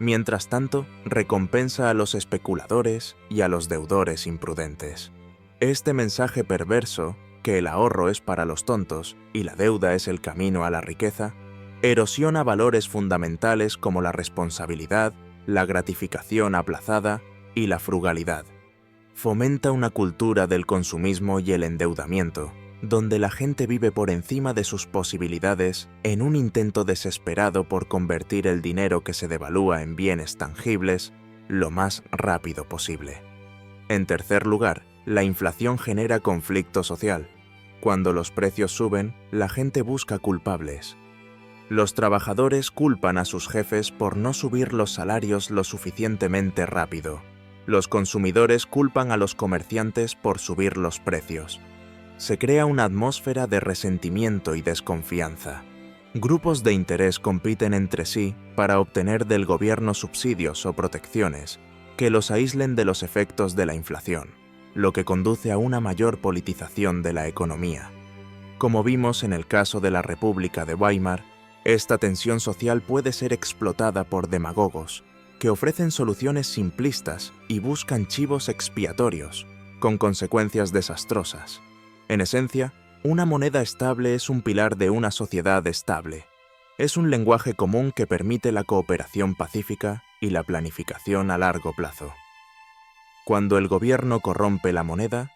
Mientras tanto, recompensa a los especuladores y a los deudores imprudentes. Este mensaje perverso, que el ahorro es para los tontos y la deuda es el camino a la riqueza, erosiona valores fundamentales como la responsabilidad, la gratificación aplazada y la frugalidad. Fomenta una cultura del consumismo y el endeudamiento, donde la gente vive por encima de sus posibilidades en un intento desesperado por convertir el dinero que se devalúa en bienes tangibles lo más rápido posible. En tercer lugar, la inflación genera conflicto social. Cuando los precios suben, la gente busca culpables. Los trabajadores culpan a sus jefes por no subir los salarios lo suficientemente rápido. Los consumidores culpan a los comerciantes por subir los precios. Se crea una atmósfera de resentimiento y desconfianza. Grupos de interés compiten entre sí para obtener del gobierno subsidios o protecciones que los aíslen de los efectos de la inflación, lo que conduce a una mayor politización de la economía. Como vimos en el caso de la República de Weimar, esta tensión social puede ser explotada por demagogos, que ofrecen soluciones simplistas y buscan chivos expiatorios, con consecuencias desastrosas. En esencia, una moneda estable es un pilar de una sociedad estable. Es un lenguaje común que permite la cooperación pacífica y la planificación a largo plazo. Cuando el gobierno corrompe la moneda,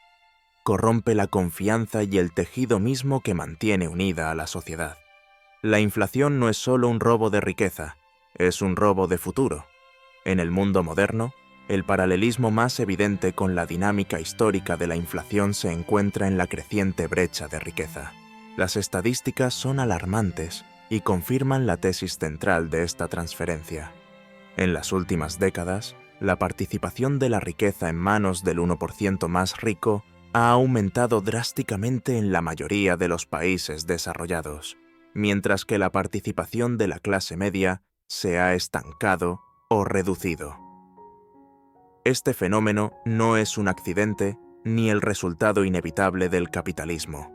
corrompe la confianza y el tejido mismo que mantiene unida a la sociedad. La inflación no es solo un robo de riqueza, es un robo de futuro. En el mundo moderno, el paralelismo más evidente con la dinámica histórica de la inflación se encuentra en la creciente brecha de riqueza. Las estadísticas son alarmantes y confirman la tesis central de esta transferencia. En las últimas décadas, la participación de la riqueza en manos del 1% más rico ha aumentado drásticamente en la mayoría de los países desarrollados, mientras que la participación de la clase media se ha estancado o reducido. Este fenómeno no es un accidente ni el resultado inevitable del capitalismo.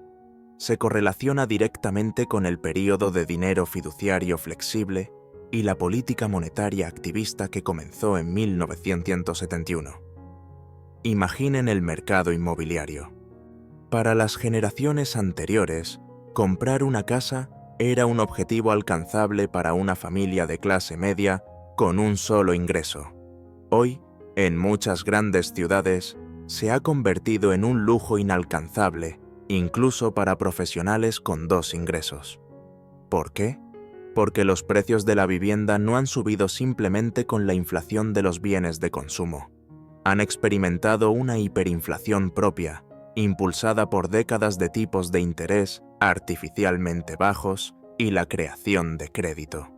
Se correlaciona directamente con el período de dinero fiduciario flexible y la política monetaria activista que comenzó en 1971. Imaginen el mercado inmobiliario. Para las generaciones anteriores, comprar una casa era un objetivo alcanzable para una familia de clase media con un solo ingreso. Hoy, en muchas grandes ciudades, se ha convertido en un lujo inalcanzable, incluso para profesionales con 2 ingresos. ¿Por qué? Porque los precios de la vivienda no han subido simplemente con la inflación de los bienes de consumo. Han experimentado una hiperinflación propia, impulsada por décadas de tipos de interés artificialmente bajos y la creación de crédito.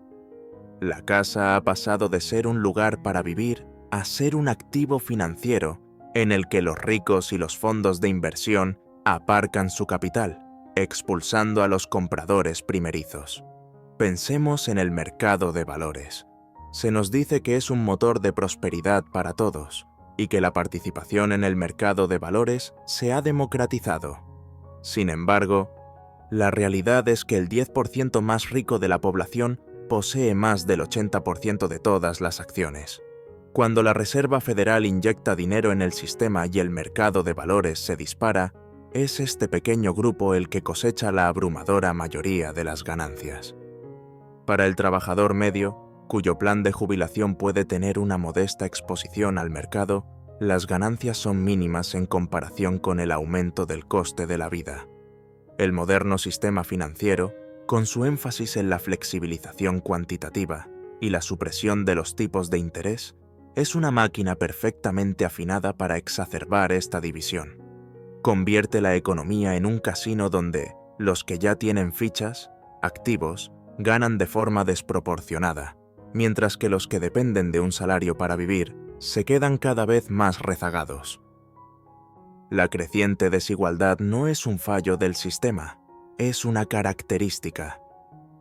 La casa ha pasado de ser un lugar para vivir a ser un activo financiero en el que los ricos y los fondos de inversión aparcan su capital, expulsando a los compradores primerizos. Pensemos en el mercado de valores. Se nos dice que es un motor de prosperidad para todos y que la participación en el mercado de valores se ha democratizado. Sin embargo, la realidad es que el 10% más rico de la población posee más del 80% de todas las acciones. Cuando la Reserva Federal inyecta dinero en el sistema y el mercado de valores se dispara, es este pequeño grupo el que cosecha la abrumadora mayoría de las ganancias. Para el trabajador medio, cuyo plan de jubilación puede tener una modesta exposición al mercado, las ganancias son mínimas en comparación con el aumento del coste de la vida. El moderno sistema financiero, con su énfasis en la flexibilización cuantitativa y la supresión de los tipos de interés, es una máquina perfectamente afinada para exacerbar esta división. Convierte la economía en un casino donde los que ya tienen fichas, activos, ganan de forma desproporcionada, mientras que los que dependen de un salario para vivir se quedan cada vez más rezagados. La creciente desigualdad no es un fallo del sistema, es una característica.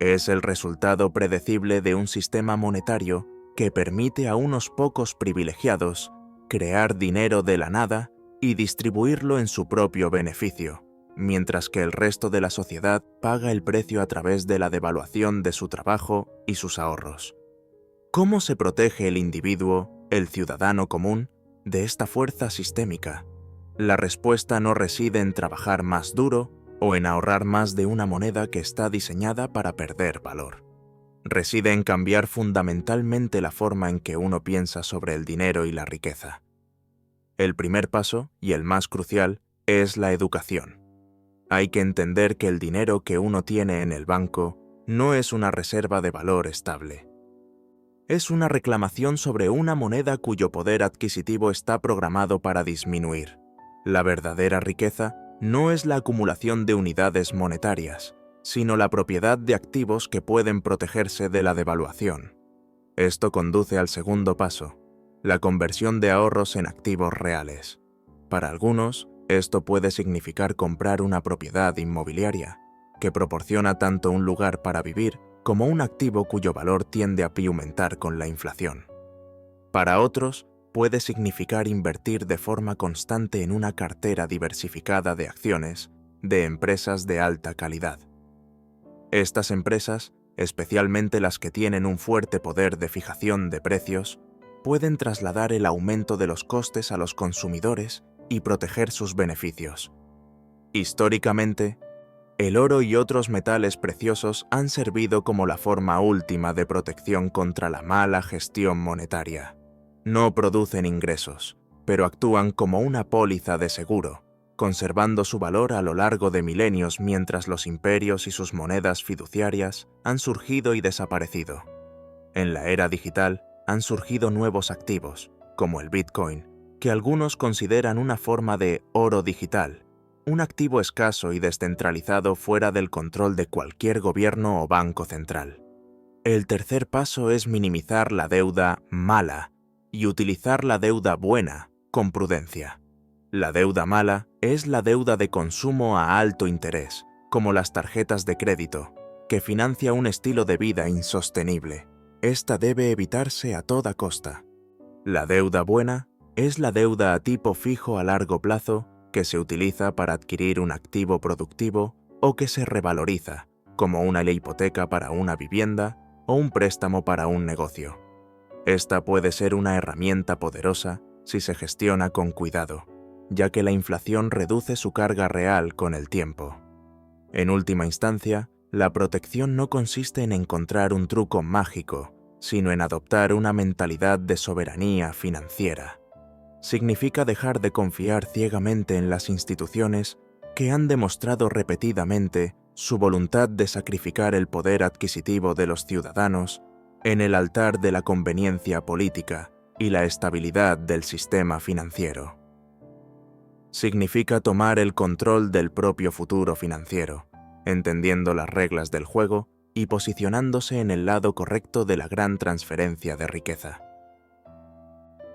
Es el resultado predecible de un sistema monetario que permite a unos pocos privilegiados crear dinero de la nada y distribuirlo en su propio beneficio, mientras que el resto de la sociedad paga el precio a través de la devaluación de su trabajo y sus ahorros. ¿Cómo se protege el individuo, el ciudadano común, de esta fuerza sistémica? La respuesta no reside en trabajar más duro o en ahorrar más de una moneda que está diseñada para perder valor. Reside en cambiar fundamentalmente la forma en que uno piensa sobre el dinero y la riqueza. El primer paso, y el más crucial, es la educación. Hay que entender que el dinero que uno tiene en el banco no es una reserva de valor estable. Es una reclamación sobre una moneda cuyo poder adquisitivo está programado para disminuir. La verdadera riqueza no es la acumulación de unidades monetarias, sino la propiedad de activos que pueden protegerse de la devaluación. Esto conduce al segundo paso, la conversión de ahorros en activos reales. Para algunos, esto puede significar comprar una propiedad inmobiliaria, que proporciona tanto un lugar para vivir como un activo cuyo valor tiende a aumentar con la inflación. Para otros, puede significar invertir de forma constante en una cartera diversificada de acciones de empresas de alta calidad. Estas empresas, especialmente las que tienen un fuerte poder de fijación de precios, pueden trasladar el aumento de los costes a los consumidores y proteger sus beneficios. Históricamente, el oro y otros metales preciosos han servido como la forma última de protección contra la mala gestión monetaria. No producen ingresos, pero actúan como una póliza de seguro, conservando su valor a lo largo de milenios mientras los imperios y sus monedas fiduciarias han surgido y desaparecido. En la era digital, han surgido nuevos activos, como el Bitcoin, que algunos consideran una forma de oro digital, un activo escaso y descentralizado fuera del control de cualquier gobierno o banco central. El tercer paso es minimizar la deuda mala y utilizar la deuda buena con prudencia. La deuda mala es la deuda de consumo a alto interés, como las tarjetas de crédito, que financia un estilo de vida insostenible. Esta debe evitarse a toda costa. La deuda buena es la deuda a tipo fijo a largo plazo que se utiliza para adquirir un activo productivo o que se revaloriza, como una hipoteca para una vivienda o un préstamo para un negocio. Esta puede ser una herramienta poderosa si se gestiona con cuidado, ya que la inflación reduce su carga real con el tiempo. En última instancia, la protección no consiste en encontrar un truco mágico, sino en adoptar una mentalidad de soberanía financiera. Significa dejar de confiar ciegamente en las instituciones que han demostrado repetidamente su voluntad de sacrificar el poder adquisitivo de los ciudadanos en el altar de la conveniencia política y la estabilidad del sistema financiero. Significa tomar el control del propio futuro financiero, entendiendo las reglas del juego y posicionándose en el lado correcto de la gran transferencia de riqueza.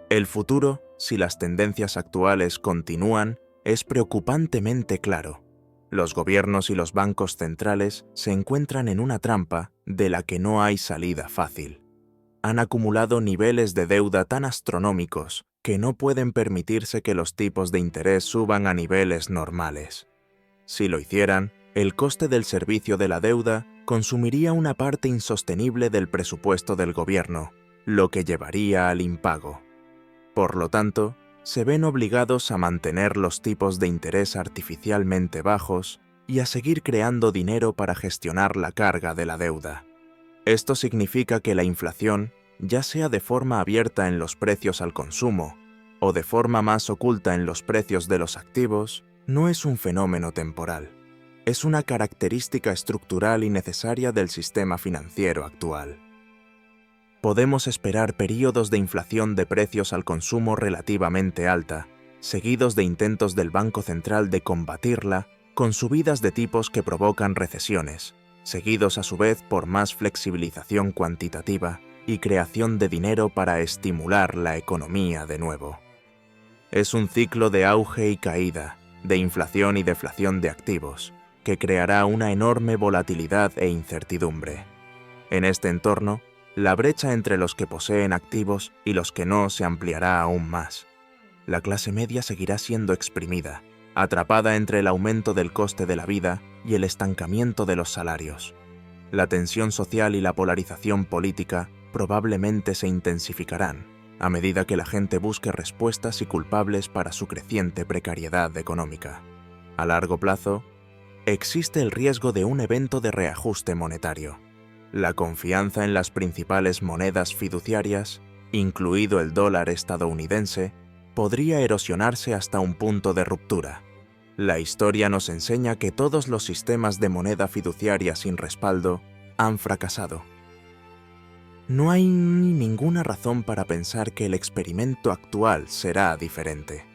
El futuro, si las tendencias actuales continúan, es preocupantemente claro. Los gobiernos y los bancos centrales se encuentran en una trampa de la que no hay salida fácil. Han acumulado niveles de deuda tan astronómicos que no pueden permitirse que los tipos de interés suban a niveles normales. Si lo hicieran, el coste del servicio de la deuda consumiría una parte insostenible del presupuesto del gobierno, lo que llevaría al impago. Por lo tanto, se ven obligados a mantener los tipos de interés artificialmente bajos y a seguir creando dinero para gestionar la carga de la deuda. Esto significa que la inflación, ya sea de forma abierta en los precios al consumo o de forma más oculta en los precios de los activos, no es un fenómeno temporal. Es una característica estructural y necesaria del sistema financiero actual. Podemos esperar períodos de inflación de precios al consumo relativamente alta, seguidos de intentos del Banco Central de combatirla con subidas de tipos que provocan recesiones, seguidos a su vez por más flexibilización cuantitativa y creación de dinero para estimular la economía de nuevo. Es un ciclo de auge y caída, de inflación y deflación de activos, que creará una enorme volatilidad e incertidumbre. En este entorno, la brecha entre los que poseen activos y los que no se ampliará aún más. La clase media seguirá siendo exprimida, atrapada entre el aumento del coste de la vida y el estancamiento de los salarios. La tensión social y la polarización política probablemente se intensificarán a medida que la gente busque respuestas y culpables para su creciente precariedad económica. A largo plazo, existe el riesgo de un evento de reajuste monetario. La confianza en las principales monedas fiduciarias, incluido el dólar estadounidense, podría erosionarse hasta un punto de ruptura. La historia nos enseña que todos los sistemas de moneda fiduciaria sin respaldo han fracasado. No hay ninguna razón para pensar que el experimento actual será diferente.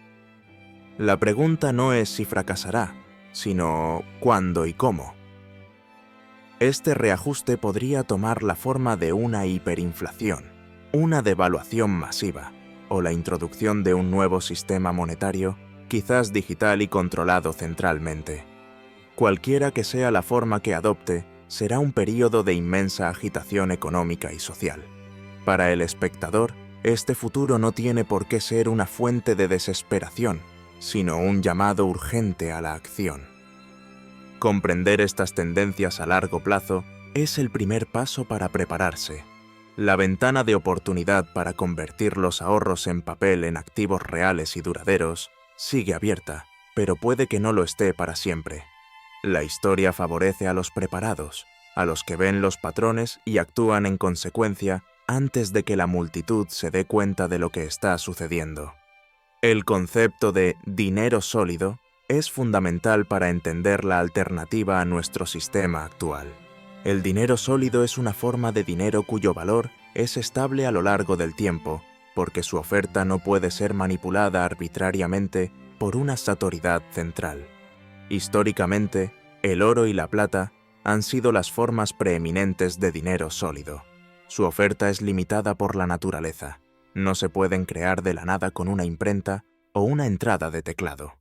La pregunta no es si fracasará, sino cuándo y cómo. Este reajuste podría tomar la forma de una hiperinflación, una devaluación masiva, o la introducción de un nuevo sistema monetario, quizás digital y controlado centralmente. Cualquiera que sea la forma que adopte, será un período de inmensa agitación económica y social. Para el espectador, este futuro no tiene por qué ser una fuente de desesperación, sino un llamado urgente a la acción. Comprender estas tendencias a largo plazo es el primer paso para prepararse. La ventana de oportunidad para convertir los ahorros en papel en activos reales y duraderos sigue abierta, pero puede que no lo esté para siempre. La historia favorece a los preparados, a los que ven los patrones y actúan en consecuencia antes de que la multitud se dé cuenta de lo que está sucediendo. El concepto de dinero sólido es fundamental para entender la alternativa a nuestro sistema actual. El dinero sólido es una forma de dinero cuyo valor es estable a lo largo del tiempo, porque su oferta no puede ser manipulada arbitrariamente por una autoridad central. Históricamente, el oro y la plata han sido las formas preeminentes de dinero sólido. Su oferta es limitada por la naturaleza. No se pueden crear de la nada con una imprenta o una entrada de teclado.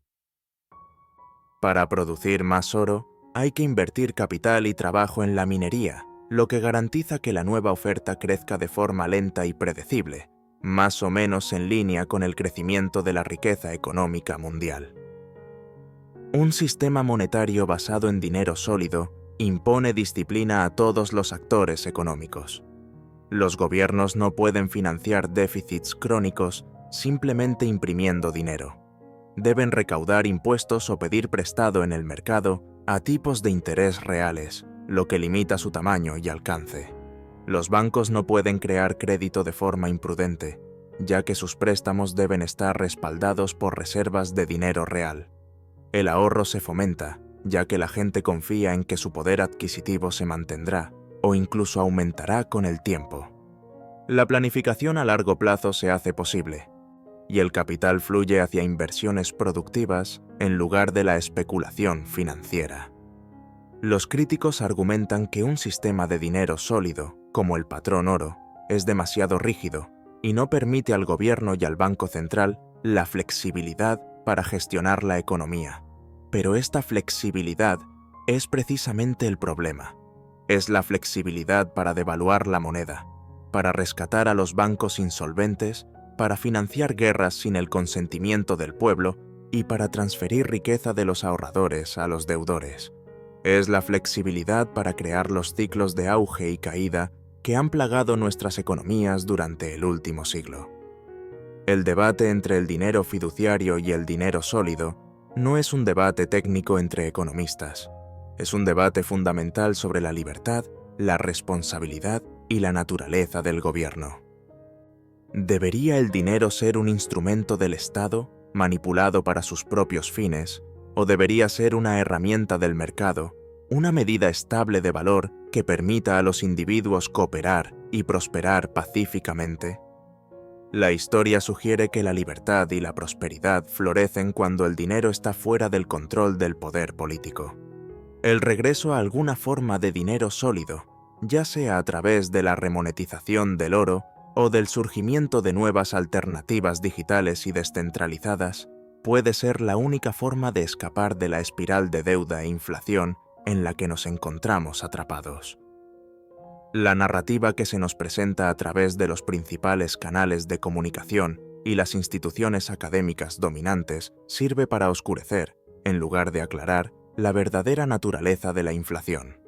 Para producir más oro, hay que invertir capital y trabajo en la minería, lo que garantiza que la nueva oferta crezca de forma lenta y predecible, más o menos en línea con el crecimiento de la riqueza económica mundial. Un sistema monetario basado en dinero sólido impone disciplina a todos los actores económicos. Los gobiernos no pueden financiar déficits crónicos simplemente imprimiendo dinero. Deben recaudar impuestos o pedir prestado en el mercado a tipos de interés reales, lo que limita su tamaño y alcance. Los bancos no pueden crear crédito de forma imprudente, ya que sus préstamos deben estar respaldados por reservas de dinero real. El ahorro se fomenta, ya que la gente confía en que su poder adquisitivo se mantendrá o incluso aumentará con el tiempo. La planificación a largo plazo se hace posible, y el capital fluye hacia inversiones productivas en lugar de la especulación financiera. Los críticos argumentan que un sistema de dinero sólido, como el patrón oro, es demasiado rígido y no permite al gobierno y al Banco Central la flexibilidad para gestionar la economía. Pero esta flexibilidad es precisamente el problema. Es la flexibilidad para devaluar la moneda, para rescatar a los bancos insolventes, para financiar guerras sin el consentimiento del pueblo y para transferir riqueza de los ahorradores a los deudores. Es la flexibilidad para crear los ciclos de auge y caída que han plagado nuestras economías durante el último siglo. El debate entre el dinero fiduciario y el dinero sólido no es un debate técnico entre economistas. Es un debate fundamental sobre la libertad, la responsabilidad y la naturaleza del gobierno. ¿Debería el dinero ser un instrumento del Estado, manipulado para sus propios fines, o debería ser una herramienta del mercado, una medida estable de valor que permita a los individuos cooperar y prosperar pacíficamente? La historia sugiere que la libertad y la prosperidad florecen cuando el dinero está fuera del control del poder político. El regreso a alguna forma de dinero sólido, ya sea a través de la remonetización del oro o del surgimiento de nuevas alternativas digitales y descentralizadas, puede ser la única forma de escapar de la espiral de deuda e inflación en la que nos encontramos atrapados. La narrativa que se nos presenta a través de los principales canales de comunicación y las instituciones académicas dominantes sirve para oscurecer, en lugar de aclarar, la verdadera naturaleza de la inflación.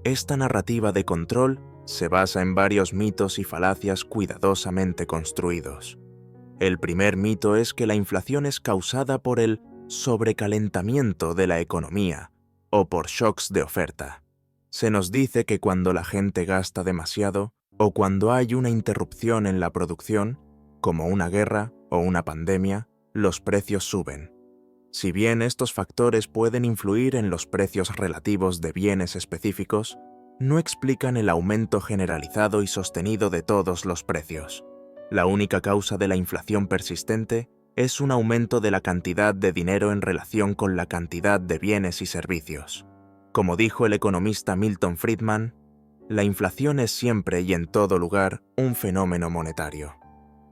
Esta narrativa de control se basa en varios mitos y falacias cuidadosamente construidos. El primer mito es que la inflación es causada por el sobrecalentamiento de la economía o por shocks de oferta. Se nos dice que cuando la gente gasta demasiado o cuando hay una interrupción en la producción, como una guerra o una pandemia, los precios suben. Si bien estos factores pueden influir en los precios relativos de bienes específicos, no explican el aumento generalizado y sostenido de todos los precios. La única causa de la inflación persistente es un aumento de la cantidad de dinero en relación con la cantidad de bienes y servicios. Como dijo el economista Milton Friedman, la inflación es siempre y en todo lugar un fenómeno monetario.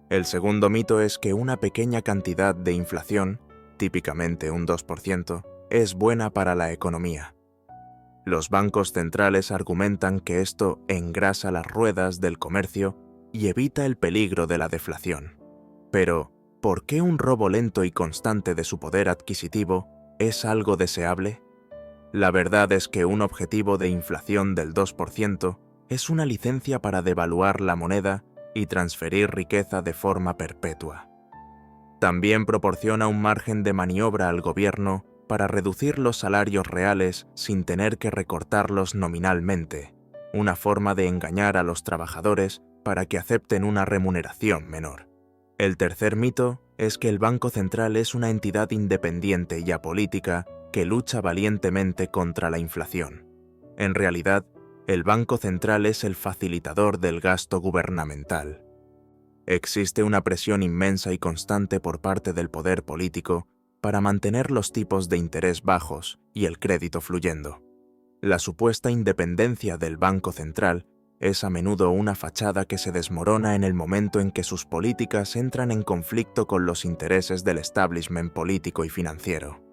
El segundo mito es que una pequeña cantidad de inflación, típicamente un 2%, es buena para la economía. Los bancos centrales argumentan que esto engrasa las ruedas del comercio y evita el peligro de la deflación. Pero, ¿por qué un robo lento y constante de su poder adquisitivo es algo deseable? La verdad es que un objetivo de inflación del 2% es una licencia para devaluar la moneda y transferir riqueza de forma perpetua. También proporciona un margen de maniobra al gobierno para reducir los salarios reales sin tener que recortarlos nominalmente, una forma de engañar a los trabajadores para que acepten una remuneración menor. El tercer mito es que el Banco Central es una entidad independiente y apolítica que lucha valientemente contra la inflación. En realidad, el Banco Central es el facilitador del gasto gubernamental. Existe una presión inmensa y constante por parte del poder político para mantener los tipos de interés bajos y el crédito fluyendo. La supuesta independencia del Banco Central es a menudo una fachada que se desmorona en el momento en que sus políticas entran en conflicto con los intereses del establishment político y financiero.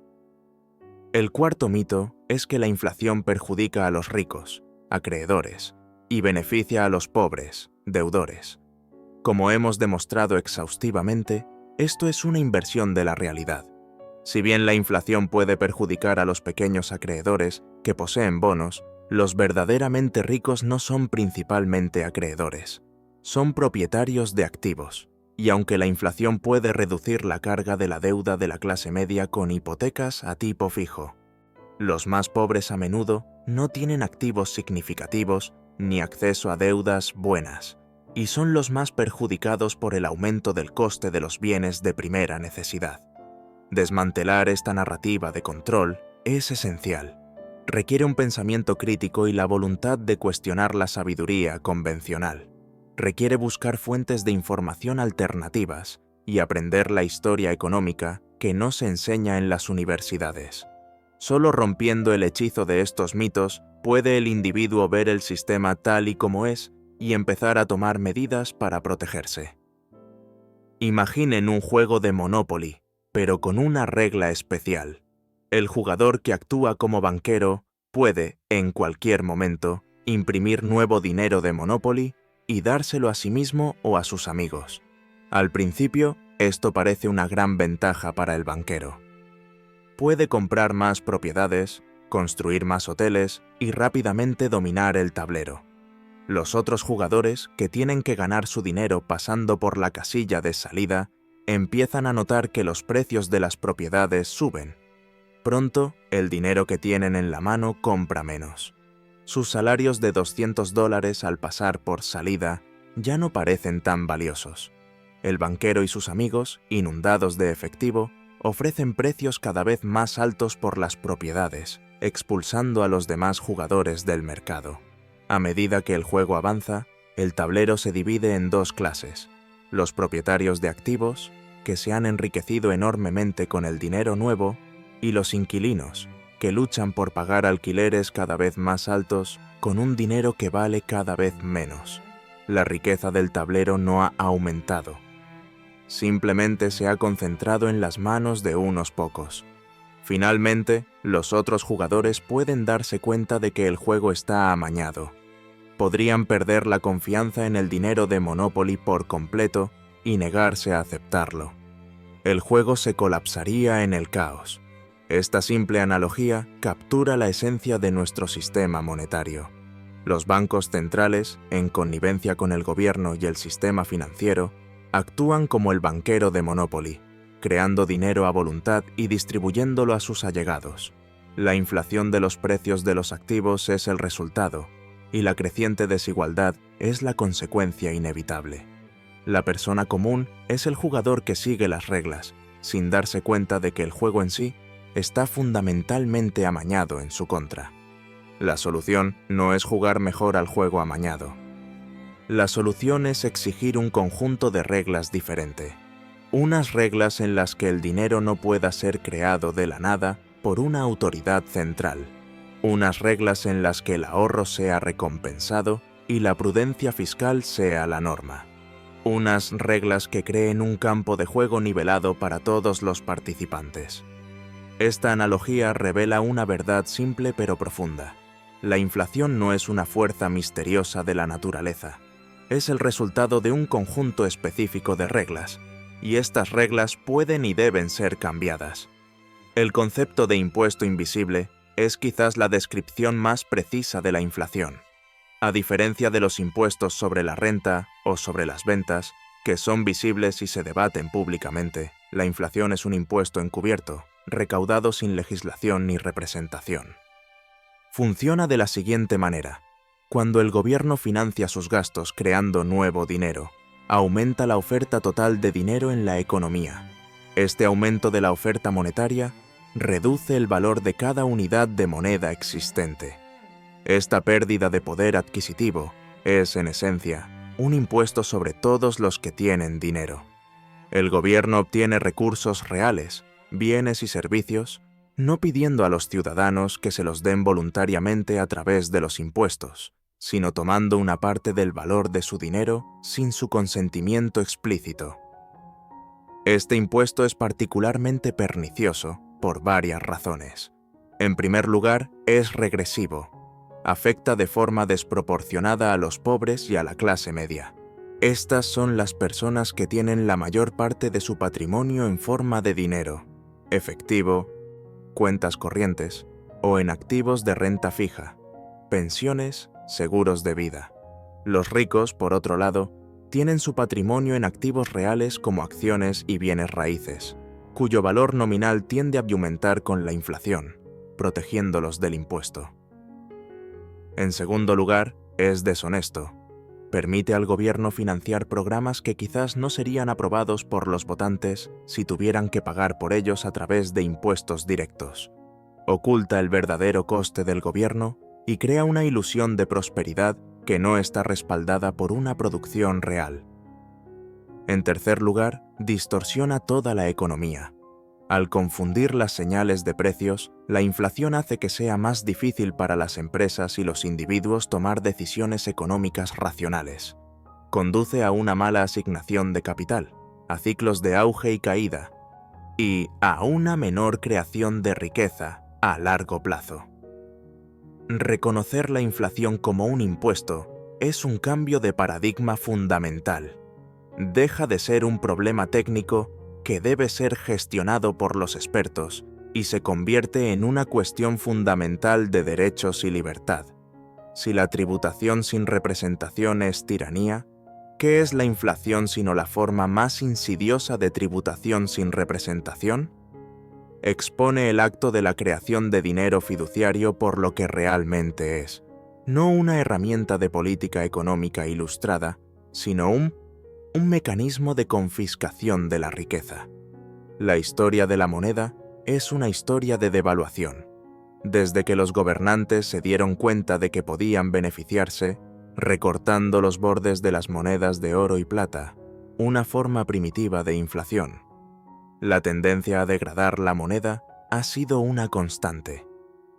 El cuarto mito es que la inflación perjudica a los ricos, acreedores, y beneficia a los pobres, deudores. Como hemos demostrado exhaustivamente, esto es una inversión de la realidad. Si bien la inflación puede perjudicar a los pequeños acreedores que poseen bonos, los verdaderamente ricos no son principalmente acreedores, son propietarios de activos. Y aunque la inflación puede reducir la carga de la deuda de la clase media con hipotecas a tipo fijo, los más pobres a menudo no tienen activos significativos ni acceso a deudas buenas, y son los más perjudicados por el aumento del coste de los bienes de primera necesidad. Desmantelar esta narrativa de control es esencial. Requiere un pensamiento crítico y la voluntad de cuestionar la sabiduría convencional. Requiere buscar fuentes de información alternativas y aprender la historia económica que no se enseña en las universidades. Solo rompiendo el hechizo de estos mitos puede el individuo ver el sistema tal y como es y empezar a tomar medidas para protegerse. Imaginen un juego de Monopoly, pero con una regla especial. El jugador que actúa como banquero puede, en cualquier momento, imprimir nuevo dinero de Monopoly y dárselo a sí mismo o a sus amigos. Al principio, esto parece una gran ventaja para el banquero. Puede comprar más propiedades, construir más hoteles y rápidamente dominar el tablero. Los otros jugadores, que tienen que ganar su dinero pasando por la casilla de salida, empiezan a notar que los precios de las propiedades suben. Pronto, el dinero que tienen en la mano compra menos. Sus salarios de $200 al pasar por salida ya no parecen tan valiosos. El banquero y sus amigos, inundados de efectivo, ofrecen precios cada vez más altos por las propiedades, expulsando a los demás jugadores del mercado. A medida que el juego avanza, el tablero se divide en dos clases: los propietarios de activos, que se han enriquecido enormemente con el dinero nuevo, y los inquilinos, que luchan por pagar alquileres cada vez más altos con un dinero que vale cada vez menos. La riqueza del tablero no ha aumentado. Simplemente se ha concentrado en las manos de unos pocos. Finalmente, los otros jugadores pueden darse cuenta de que el juego está amañado. Podrían perder la confianza en el dinero de Monopoly por completo y negarse a aceptarlo. El juego se colapsaría en el caos. Esta simple analogía captura la esencia de nuestro sistema monetario. Los bancos centrales, en connivencia con el gobierno y el sistema financiero, actúan como el banquero de Monopoly, creando dinero a voluntad y distribuyéndolo a sus allegados. La inflación de los precios de los activos es el resultado, y la creciente desigualdad es la consecuencia inevitable. La persona común es el jugador que sigue las reglas, sin darse cuenta de que el juego en sí está fundamentalmente amañado en su contra. La solución no es jugar mejor al juego amañado. La solución es exigir un conjunto de reglas diferente. Unas reglas en las que el dinero no pueda ser creado de la nada por una autoridad central. Unas reglas en las que el ahorro sea recompensado y la prudencia fiscal sea la norma. Unas reglas que creen un campo de juego nivelado para todos los participantes. Esta analogía revela una verdad simple pero profunda. La inflación no es una fuerza misteriosa de la naturaleza. Es el resultado de un conjunto específico de reglas, y estas reglas pueden y deben ser cambiadas. El concepto de impuesto invisible es quizás la descripción más precisa de la inflación. A diferencia de los impuestos sobre la renta o sobre las ventas, que son visibles y se debaten públicamente, la inflación es un impuesto encubierto, recaudado sin legislación ni representación. Funciona de la siguiente manera. Cuando el gobierno financia sus gastos creando nuevo dinero, aumenta la oferta total de dinero en la economía. Este aumento de la oferta monetaria reduce el valor de cada unidad de moneda existente. Esta pérdida de poder adquisitivo es, en esencia, un impuesto sobre todos los que tienen dinero. El gobierno obtiene recursos reales, bienes y servicios, no pidiendo a los ciudadanos que se los den voluntariamente a través de los impuestos, sino tomando una parte del valor de su dinero sin su consentimiento explícito. Este impuesto es particularmente pernicioso por varias razones. En primer lugar, es regresivo. Afecta de forma desproporcionada a los pobres y a la clase media. Estas son las personas que tienen la mayor parte de su patrimonio en forma de dinero, efectivo, cuentas corrientes o en activos de renta fija, pensiones, seguros de vida. Los ricos, por otro lado, tienen su patrimonio en activos reales como acciones y bienes raíces, cuyo valor nominal tiende a aumentar con la inflación, protegiéndolos del impuesto. En segundo lugar, es deshonesto. Permite al gobierno financiar programas que quizás no serían aprobados por los votantes si tuvieran que pagar por ellos a través de impuestos directos. Oculta el verdadero coste del gobierno y crea una ilusión de prosperidad que no está respaldada por una producción real. En tercer lugar, distorsiona toda la economía. Al confundir las señales de precios, la inflación hace que sea más difícil para las empresas y los individuos tomar decisiones económicas racionales. Conduce a una mala asignación de capital, a ciclos de auge y caída, y a una menor creación de riqueza a largo plazo. Reconocer la inflación como un impuesto es un cambio de paradigma fundamental. Deja de ser un problema técnico que debe ser gestionado por los expertos y se convierte en una cuestión fundamental de derechos y libertad. Si la tributación sin representación es tiranía, ¿qué es la inflación sino la forma más insidiosa de tributación sin representación? Expone el acto de la creación de dinero fiduciario por lo que realmente es, no una herramienta de política económica ilustrada, sino un mecanismo de confiscación de la riqueza. La historia de la moneda es una historia de devaluación. Desde que los gobernantes se dieron cuenta de que podían beneficiarse, recortando los bordes de las monedas de oro y plata, una forma primitiva de inflación. La tendencia a degradar la moneda ha sido una constante.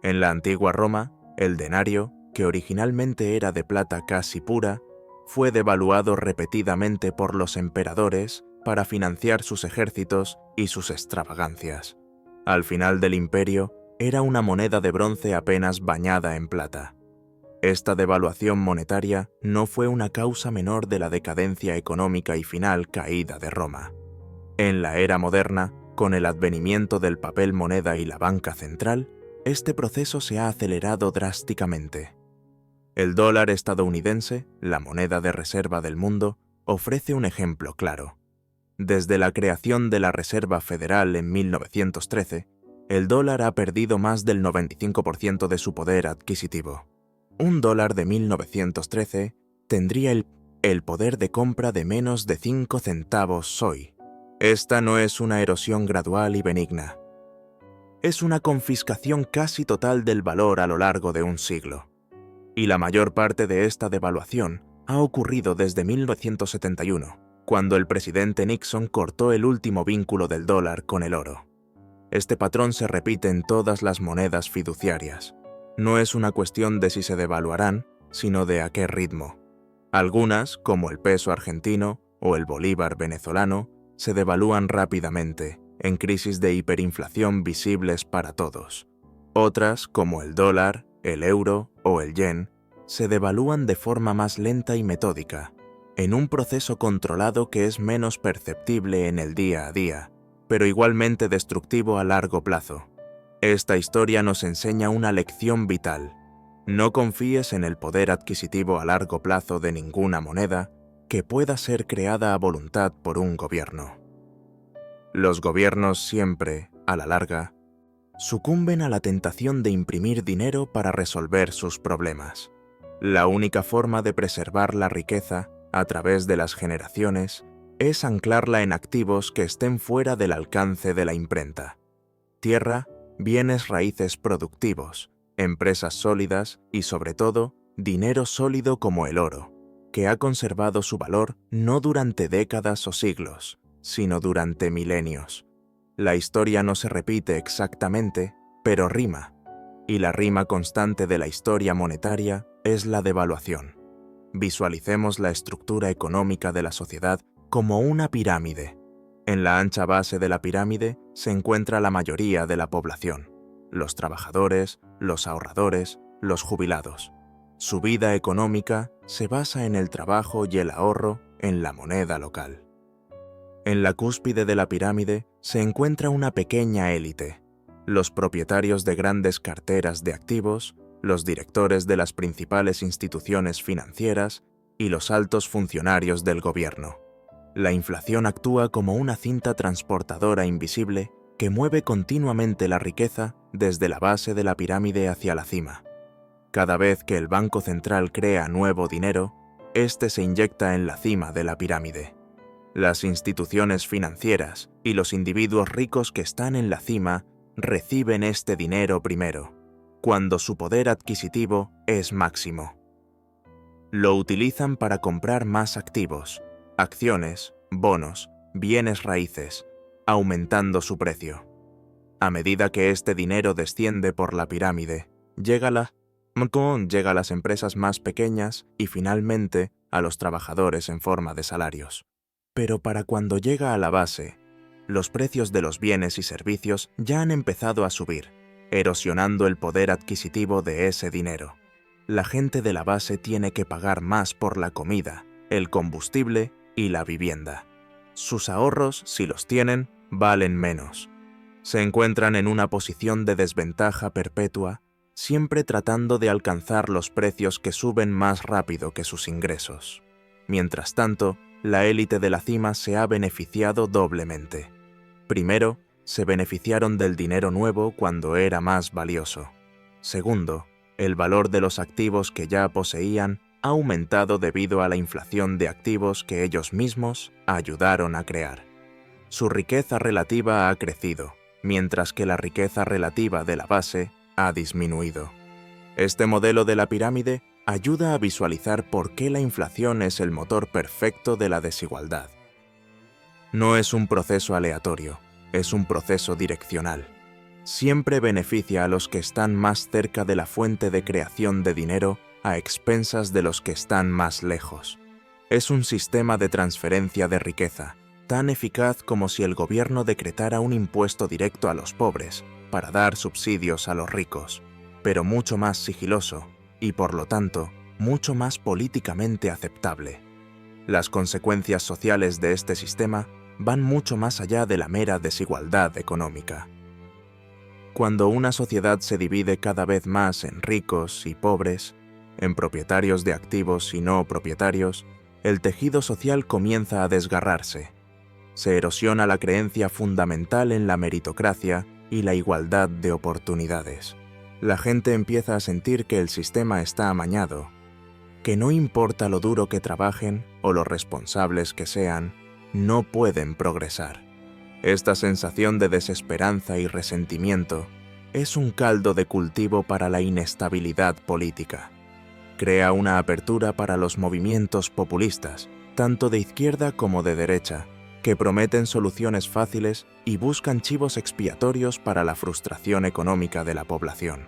En la antigua Roma, el denario, que originalmente era de plata casi pura, fue devaluado repetidamente por los emperadores para financiar sus ejércitos y sus extravagancias. Al final del imperio, era una moneda de bronce apenas bañada en plata. Esta devaluación monetaria no fue una causa menor de la decadencia económica y final caída de Roma. En la era moderna, con el advenimiento del papel moneda y la banca central, este proceso se ha acelerado drásticamente. El dólar estadounidense, la moneda de reserva del mundo, ofrece un ejemplo claro. Desde la creación de la Reserva Federal en 1913, el dólar ha perdido más del 95% de su poder adquisitivo. Un dólar de 1913 tendría el poder de compra de menos de 5 centavos hoy. Esta no es una erosión gradual y benigna. Es una confiscación casi total del valor a lo largo de un siglo. Y la mayor parte de esta devaluación ha ocurrido desde 1971, cuando el presidente Nixon cortó el último vínculo del dólar con el oro. Este patrón se repite en todas las monedas fiduciarias. No es una cuestión de si se devaluarán, sino de a qué ritmo. Algunas, como el peso argentino o el bolívar venezolano, se devalúan rápidamente, en crisis de hiperinflación visibles para todos. Otras, como el dólar, el euro o el yen, se devalúan de forma más lenta y metódica, en un proceso controlado que es menos perceptible en el día a día, pero igualmente destructivo a largo plazo. Esta historia nos enseña una lección vital. No confíes en el poder adquisitivo a largo plazo de ninguna moneda que pueda ser creada a voluntad por un gobierno. Los gobiernos siempre, a la larga, sucumben a la tentación de imprimir dinero para resolver sus problemas. La única forma de preservar la riqueza, a través de las generaciones, es anclarla en activos que estén fuera del alcance de la imprenta. Tierra, bienes raíces productivos, empresas sólidas y, sobre todo, dinero sólido como el oro, que ha conservado su valor no durante décadas o siglos, sino durante milenios. La historia no se repite exactamente, pero rima, y la rima constante de la historia monetaria es la devaluación. Visualicemos la estructura económica de la sociedad como una pirámide. En la ancha base de la pirámide se encuentra la mayoría de la población, los trabajadores, los ahorradores, los jubilados. Su vida económica se basa en el trabajo y el ahorro en la moneda local. En la cúspide de la pirámide se encuentra una pequeña élite, los propietarios de grandes carteras de activos, los directores de las principales instituciones financieras y los altos funcionarios del gobierno. La inflación actúa como una cinta transportadora invisible que mueve continuamente la riqueza desde la base de la pirámide hacia la cima. Cada vez que el Banco Central crea nuevo dinero, este se inyecta en la cima de la pirámide. Las instituciones financieras y los individuos ricos que están en la cima reciben este dinero primero, cuando su poder adquisitivo es máximo. Lo utilizan para comprar más activos, acciones, bonos, bienes raíces, aumentando su precio. A medida que este dinero desciende por la pirámide, llega a las empresas más pequeñas y finalmente a los trabajadores en forma de salarios. Pero para cuando llega a la base, los precios de los bienes y servicios ya han empezado a subir, erosionando el poder adquisitivo de ese dinero. La gente de la base tiene que pagar más por la comida, el combustible y la vivienda. Sus ahorros, si los tienen, valen menos. Se encuentran en una posición de desventaja perpetua, siempre tratando de alcanzar los precios que suben más rápido que sus ingresos. Mientras tanto, la élite de la cima se ha beneficiado doblemente. Primero, se beneficiaron del dinero nuevo cuando era más valioso. Segundo, el valor de los activos que ya poseían ha aumentado debido a la inflación de activos que ellos mismos ayudaron a crear. Su riqueza relativa ha crecido, mientras que la riqueza relativa de la base ha disminuido. Este modelo de la pirámide ayuda a visualizar por qué la inflación es el motor perfecto de la desigualdad. No es un proceso aleatorio, es un proceso direccional. Siempre beneficia a los que están más cerca de la fuente de creación de dinero a expensas de los que están más lejos. Es un sistema de transferencia de riqueza, tan eficaz como si el gobierno decretara un impuesto directo a los pobres para dar subsidios a los ricos, pero mucho más sigiloso y, por lo tanto, mucho más políticamente aceptable. Las consecuencias sociales de este sistema van mucho más allá de la mera desigualdad económica. Cuando una sociedad se divide cada vez más en ricos y pobres, en propietarios de activos y no propietarios, el tejido social comienza a desgarrarse. Se erosiona la creencia fundamental en la meritocracia y la igualdad de oportunidades. La gente empieza a sentir que el sistema está amañado, que no importa lo duro que trabajen o lo responsables que sean, no pueden progresar. Esta sensación de desesperanza y resentimiento es un caldo de cultivo para la inestabilidad política. Crea una apertura para los movimientos populistas, tanto de izquierda como de derecha, que prometen soluciones fáciles y buscan chivos expiatorios para la frustración económica de la población.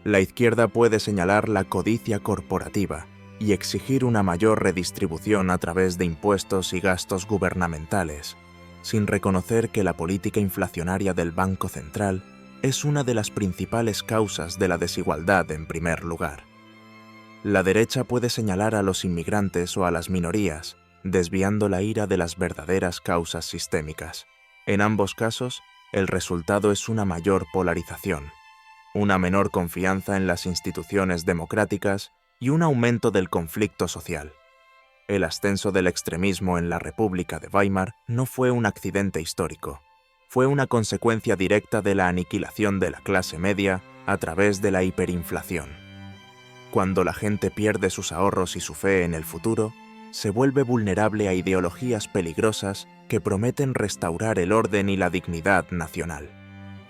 La izquierda puede señalar la codicia corporativa y exigir una mayor redistribución a través de impuestos y gastos gubernamentales, sin reconocer que la política inflacionaria del Banco Central es una de las principales causas de la desigualdad en primer lugar. La derecha puede señalar a los inmigrantes o a las minorías, desviando la ira de las verdaderas causas sistémicas. En ambos casos, el resultado es una mayor polarización, una menor confianza en las instituciones democráticas y un aumento del conflicto social. El ascenso del extremismo en la República de Weimar no fue un accidente histórico, fue una consecuencia directa de la aniquilación de la clase media a través de la hiperinflación. Cuando la gente pierde sus ahorros y su fe en el futuro, se vuelve vulnerable a ideologías peligrosas que prometen restaurar el orden y la dignidad nacional.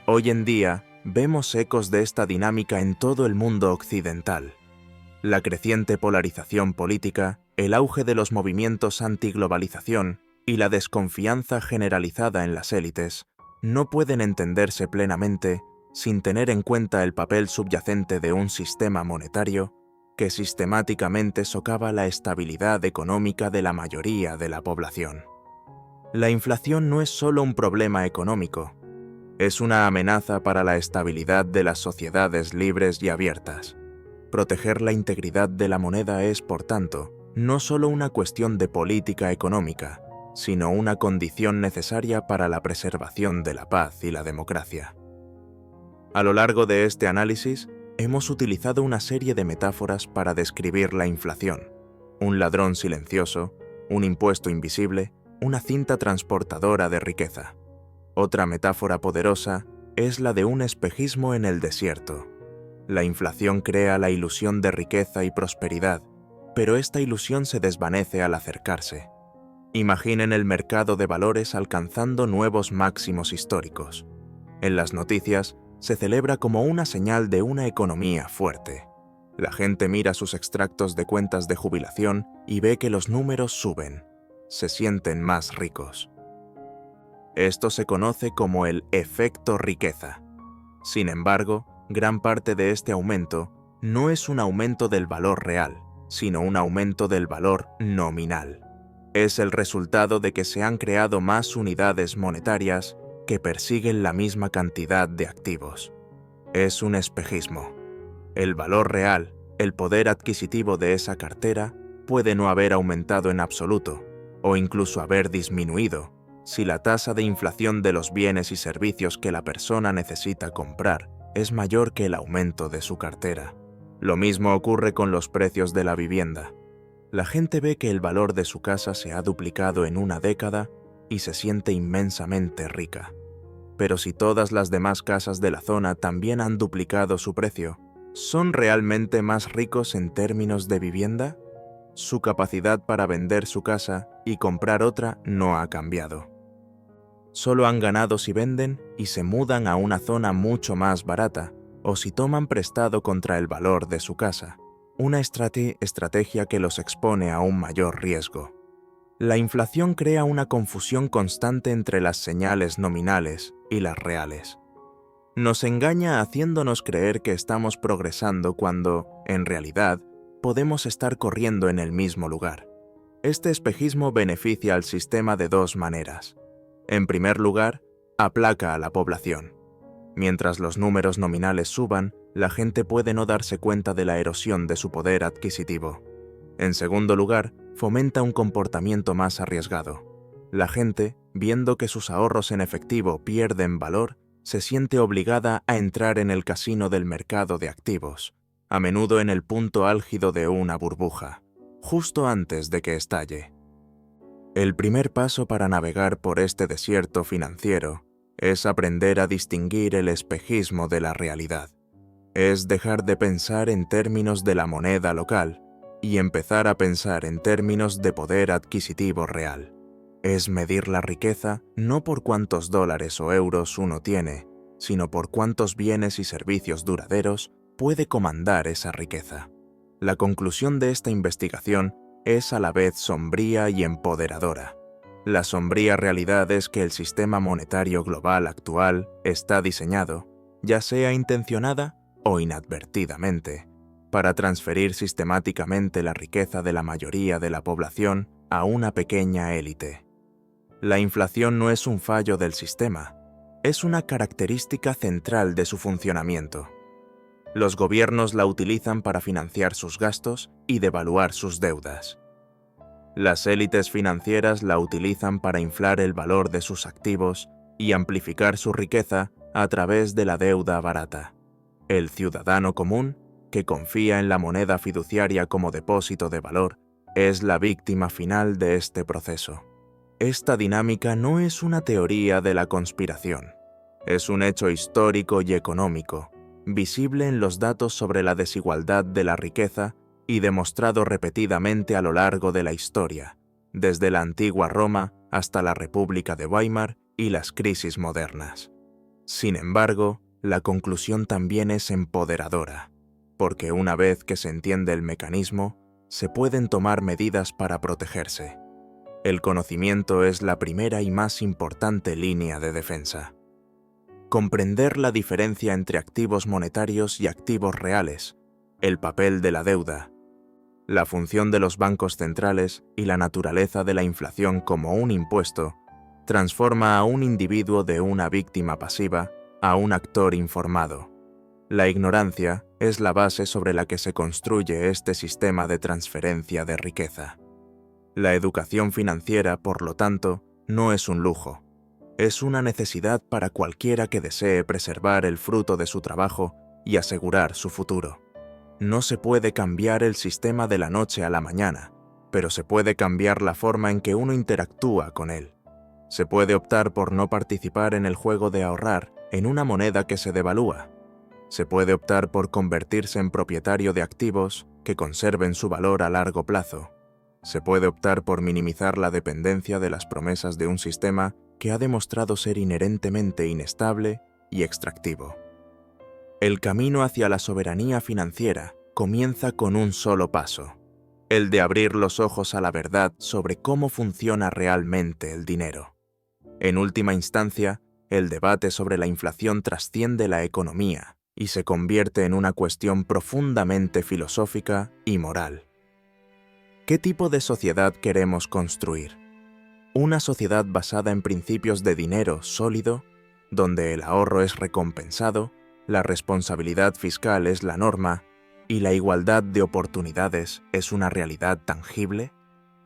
Hoy en día, vemos ecos de esta dinámica en todo el mundo occidental. La creciente polarización política, el auge de los movimientos antiglobalización y la desconfianza generalizada en las élites no pueden entenderse plenamente sin tener en cuenta el papel subyacente de un sistema monetario que sistemáticamente socava la estabilidad económica de la mayoría de la población. La inflación no es solo un problema económico, es una amenaza para la estabilidad de las sociedades libres y abiertas. Proteger la integridad de la moneda es, por tanto, no solo una cuestión de política económica, sino una condición necesaria para la preservación de la paz y la democracia. A lo largo de este análisis, hemos utilizado una serie de metáforas para describir la inflación: un ladrón silencioso, un impuesto invisible, una cinta transportadora de riqueza. Otra metáfora poderosa es la de un espejismo en el desierto. La inflación crea la ilusión de riqueza y prosperidad, pero esta ilusión se desvanece al acercarse. Imaginen el mercado de valores alcanzando nuevos máximos históricos. En las noticias, se celebra como una señal de una economía fuerte. La gente mira sus extractos de cuentas de jubilación y ve que los números suben. Se sienten más ricos. Esto se conoce como el efecto riqueza. Sin embargo, gran parte de este aumento no es un aumento del valor real, sino un aumento del valor nominal. Es el resultado de que se han creado más unidades monetarias que persiguen la misma cantidad de activos. Es un espejismo. El valor real, el poder adquisitivo de esa cartera, puede no haber aumentado en absoluto, o incluso haber disminuido, si la tasa de inflación de los bienes y servicios que la persona necesita comprar es mayor que el aumento de su cartera. Lo mismo ocurre con los precios de la vivienda. La gente ve que el valor de su casa se ha duplicado en una década y se siente inmensamente rica. Pero si todas las demás casas de la zona también han duplicado su precio, ¿son realmente más ricos en términos de vivienda? su capacidad para vender su casa y comprar otra no ha cambiado. Solo han ganado si venden y se mudan a una zona mucho más barata, o si toman prestado contra el valor de su casa, una estrategia que los expone a un mayor riesgo. La inflación crea una confusión constante entre las señales nominales y las reales. Nos engaña haciéndonos creer que estamos progresando cuando, en realidad, podemos estar corriendo en el mismo lugar. Este espejismo beneficia al sistema de dos maneras. En primer lugar, aplaca a la población. Mientras los números nominales suban, la gente puede no darse cuenta de la erosión de su poder adquisitivo. En segundo lugar, fomenta un comportamiento más arriesgado. La gente, viendo que sus ahorros en efectivo pierden valor, se siente obligada a entrar en el casino del mercado de activos, a menudo en el punto álgido de una burbuja, justo antes de que estalle. El primer paso para navegar por este desierto financiero es aprender a distinguir el espejismo de la realidad. Es dejar de pensar en términos de la moneda local y empezar a pensar en términos de poder adquisitivo real. Es medir la riqueza no por cuántos dólares o euros uno tiene, sino por cuántos bienes y servicios duraderos puede comandar esa riqueza. La conclusión de esta investigación es a la vez sombría y empoderadora. La sombría realidad es que el sistema monetario global actual está diseñado, ya sea intencionada o inadvertidamente, para transferir sistemáticamente la riqueza de la mayoría de la población a una pequeña élite. La inflación no es un fallo del sistema, es una característica central de su funcionamiento. Los gobiernos la utilizan para financiar sus gastos y devaluar sus deudas. Las élites financieras la utilizan para inflar el valor de sus activos y amplificar su riqueza a través de la deuda barata. El ciudadano común, que confía en la moneda fiduciaria como depósito de valor, es la víctima final de este proceso. Esta dinámica no es una teoría de la conspiración. Es un hecho histórico y económico, visible en los datos sobre la desigualdad de la riqueza y demostrado repetidamente a lo largo de la historia, desde la antigua Roma hasta la República de Weimar y las crisis modernas. Sin embargo, la conclusión también es empoderadora, porque una vez que se entiende el mecanismo, se pueden tomar medidas para protegerse. El conocimiento es la primera y más importante línea de defensa. Comprender la diferencia entre activos monetarios y activos reales, el papel de la deuda, la función de los bancos centrales y la naturaleza de la inflación como un impuesto, transforma a un individuo de una víctima pasiva a un actor informado. La ignorancia es la base sobre la que se construye este sistema de transferencia de riqueza. La educación financiera, por lo tanto, no es un lujo. Es una necesidad para cualquiera que desee preservar el fruto de su trabajo y asegurar su futuro. No se puede cambiar el sistema de la noche a la mañana, pero se puede cambiar la forma en que uno interactúa con él. Se puede optar por no participar en el juego de ahorrar en una moneda que se devalúa. Se puede optar por convertirse en propietario de activos que conserven su valor a largo plazo. Se puede optar por minimizar la dependencia de las promesas de un sistema que ha demostrado ser inherentemente inestable y extractivo. El camino hacia la soberanía financiera comienza con un solo paso, el de abrir los ojos a la verdad sobre cómo funciona realmente el dinero. En última instancia, el debate sobre la inflación trasciende la economía y se convierte en una cuestión profundamente filosófica y moral. ¿Qué tipo de sociedad queremos construir? ¿Una sociedad basada en principios de dinero sólido, donde el ahorro es recompensado, la responsabilidad fiscal es la norma y la igualdad de oportunidades es una realidad tangible?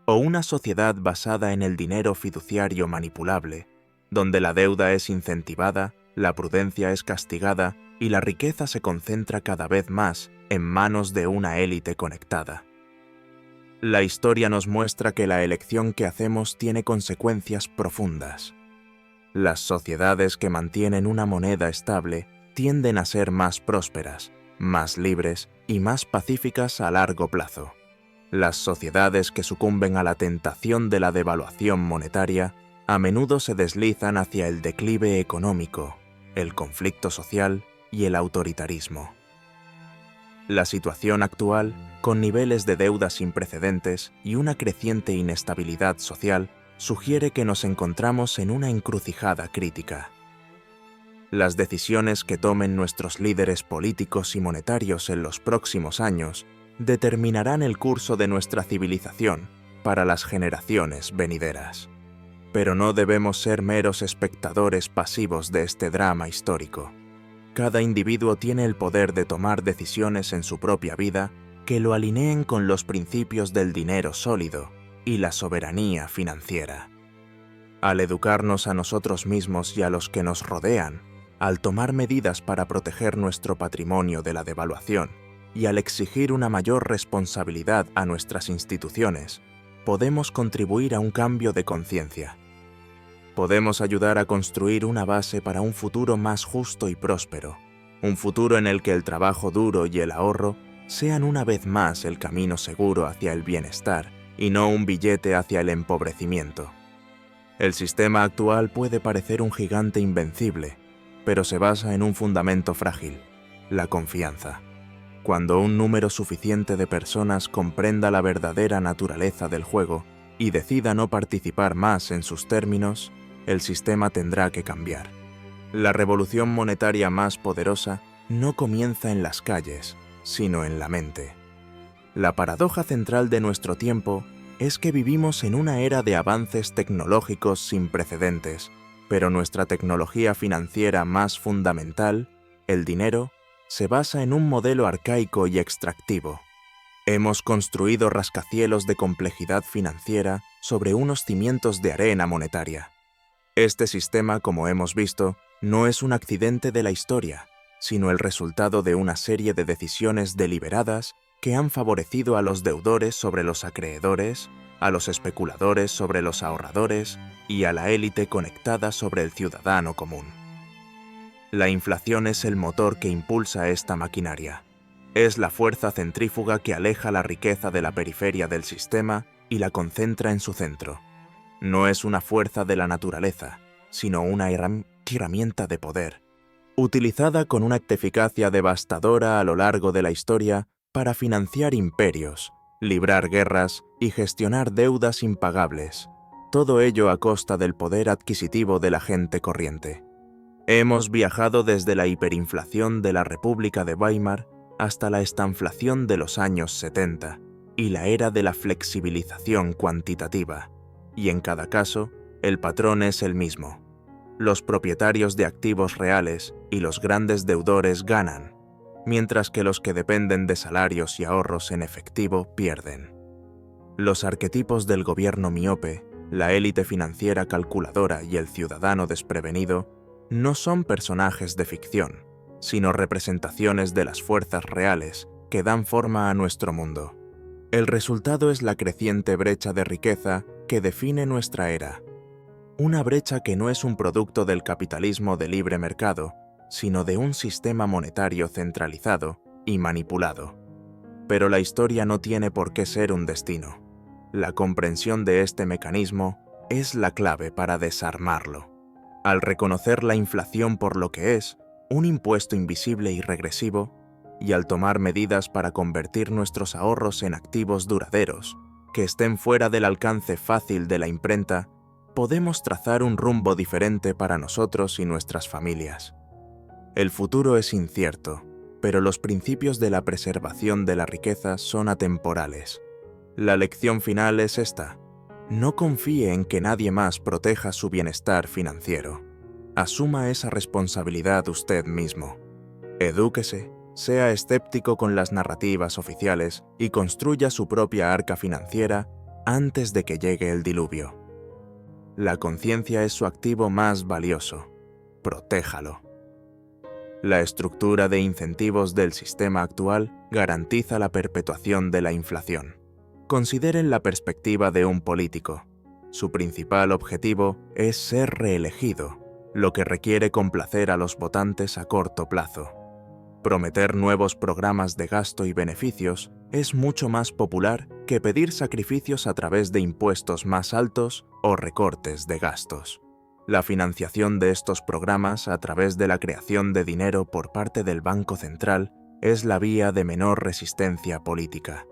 ¿O una sociedad basada en el dinero fiduciario manipulable, donde la deuda es incentivada, la prudencia es castigada y la riqueza se concentra cada vez más en manos de una élite conectada? La historia nos muestra que la elección que hacemos tiene consecuencias profundas. Las sociedades que mantienen una moneda estable tienden a ser más prósperas, más libres y más pacíficas a largo plazo. Las sociedades que sucumben a la tentación de la devaluación monetaria a menudo se deslizan hacia el declive económico, el conflicto social y el autoritarismo. La situación actual, con niveles de deuda sin precedentes y una creciente inestabilidad social, sugiere que nos encontramos en una encrucijada crítica. Las decisiones que tomen nuestros líderes políticos y monetarios en los próximos años determinarán el curso de nuestra civilización para las generaciones venideras. Pero no debemos ser meros espectadores pasivos de este drama histórico. Cada individuo tiene el poder de tomar decisiones en su propia vida que lo alineen con los principios del dinero sólido y la soberanía financiera. Al educarnos a nosotros mismos y a los que nos rodean, al tomar medidas para proteger nuestro patrimonio de la devaluación y al exigir una mayor responsabilidad a nuestras instituciones, podemos contribuir a un cambio de conciencia. Podemos ayudar a construir una base para un futuro más justo y próspero, un futuro en el que el trabajo duro y el ahorro sean una vez más el camino seguro hacia el bienestar y no un billete hacia el empobrecimiento. El sistema actual puede parecer un gigante invencible, pero se basa en un fundamento frágil, la confianza. Cuando un número suficiente de personas comprenda la verdadera naturaleza del juego y decida no participar más en sus términos, el sistema tendrá que cambiar. La revolución monetaria más poderosa no comienza en las calles, sino en la mente. La paradoja central de nuestro tiempo es que vivimos en una era de avances tecnológicos sin precedentes, pero nuestra tecnología financiera más fundamental, el dinero, se basa en un modelo arcaico y extractivo. Hemos construido rascacielos de complejidad financiera sobre unos cimientos de arena monetaria. Este sistema, como hemos visto, no es un accidente de la historia, sino el resultado de una serie de decisiones deliberadas que han favorecido a los deudores sobre los acreedores, a los especuladores sobre los ahorradores y a la élite conectada sobre el ciudadano común. La inflación es el motor que impulsa esta maquinaria. Es la fuerza centrífuga que aleja la riqueza de la periferia del sistema y la concentra en su centro. No es una fuerza de la naturaleza, sino una herramienta de poder, utilizada con una eficacia devastadora a lo largo de la historia para financiar imperios, librar guerras y gestionar deudas impagables, todo ello a costa del poder adquisitivo de la gente corriente. Hemos viajado desde la hiperinflación de la República de Weimar hasta la estanflación de los años 70 y la era de la flexibilización cuantitativa, y en cada caso, el patrón es el mismo. Los propietarios de activos reales y los grandes deudores ganan, mientras que los que dependen de salarios y ahorros en efectivo pierden. Los arquetipos del gobierno miope, la élite financiera calculadora y el ciudadano desprevenido no son personajes de ficción, sino representaciones de las fuerzas reales que dan forma a nuestro mundo. El resultado es la creciente brecha de riqueza que define nuestra era. Una brecha que no es un producto del capitalismo de libre mercado, sino de un sistema monetario centralizado y manipulado. Pero la historia no tiene por qué ser un destino. La comprensión de este mecanismo es la clave para desarmarlo. Al reconocer la inflación por lo que es, un impuesto invisible y regresivo, y al tomar medidas para convertir nuestros ahorros en activos duraderos, que estén fuera del alcance fácil de la imprenta, podemos trazar un rumbo diferente para nosotros y nuestras familias. El futuro es incierto, pero los principios de la preservación de la riqueza son atemporales. La lección final es esta: no confíe en que nadie más proteja su bienestar financiero. Asuma esa responsabilidad usted mismo. Edúquese, sea escéptico con las narrativas oficiales y construya su propia arca financiera antes de que llegue el diluvio. La conciencia es su activo más valioso. Protéjalo. La estructura de incentivos del sistema actual garantiza la perpetuación de la inflación. Consideren la perspectiva de un político. Su principal objetivo es ser reelegido, lo que requiere complacer a los votantes a corto plazo. Prometer nuevos programas de gasto y beneficios es mucho más popular que que pedir sacrificios a través de impuestos más altos o recortes de gastos. La financiación de estos programas a través de la creación de dinero por parte del Banco Central es la vía de menor resistencia política.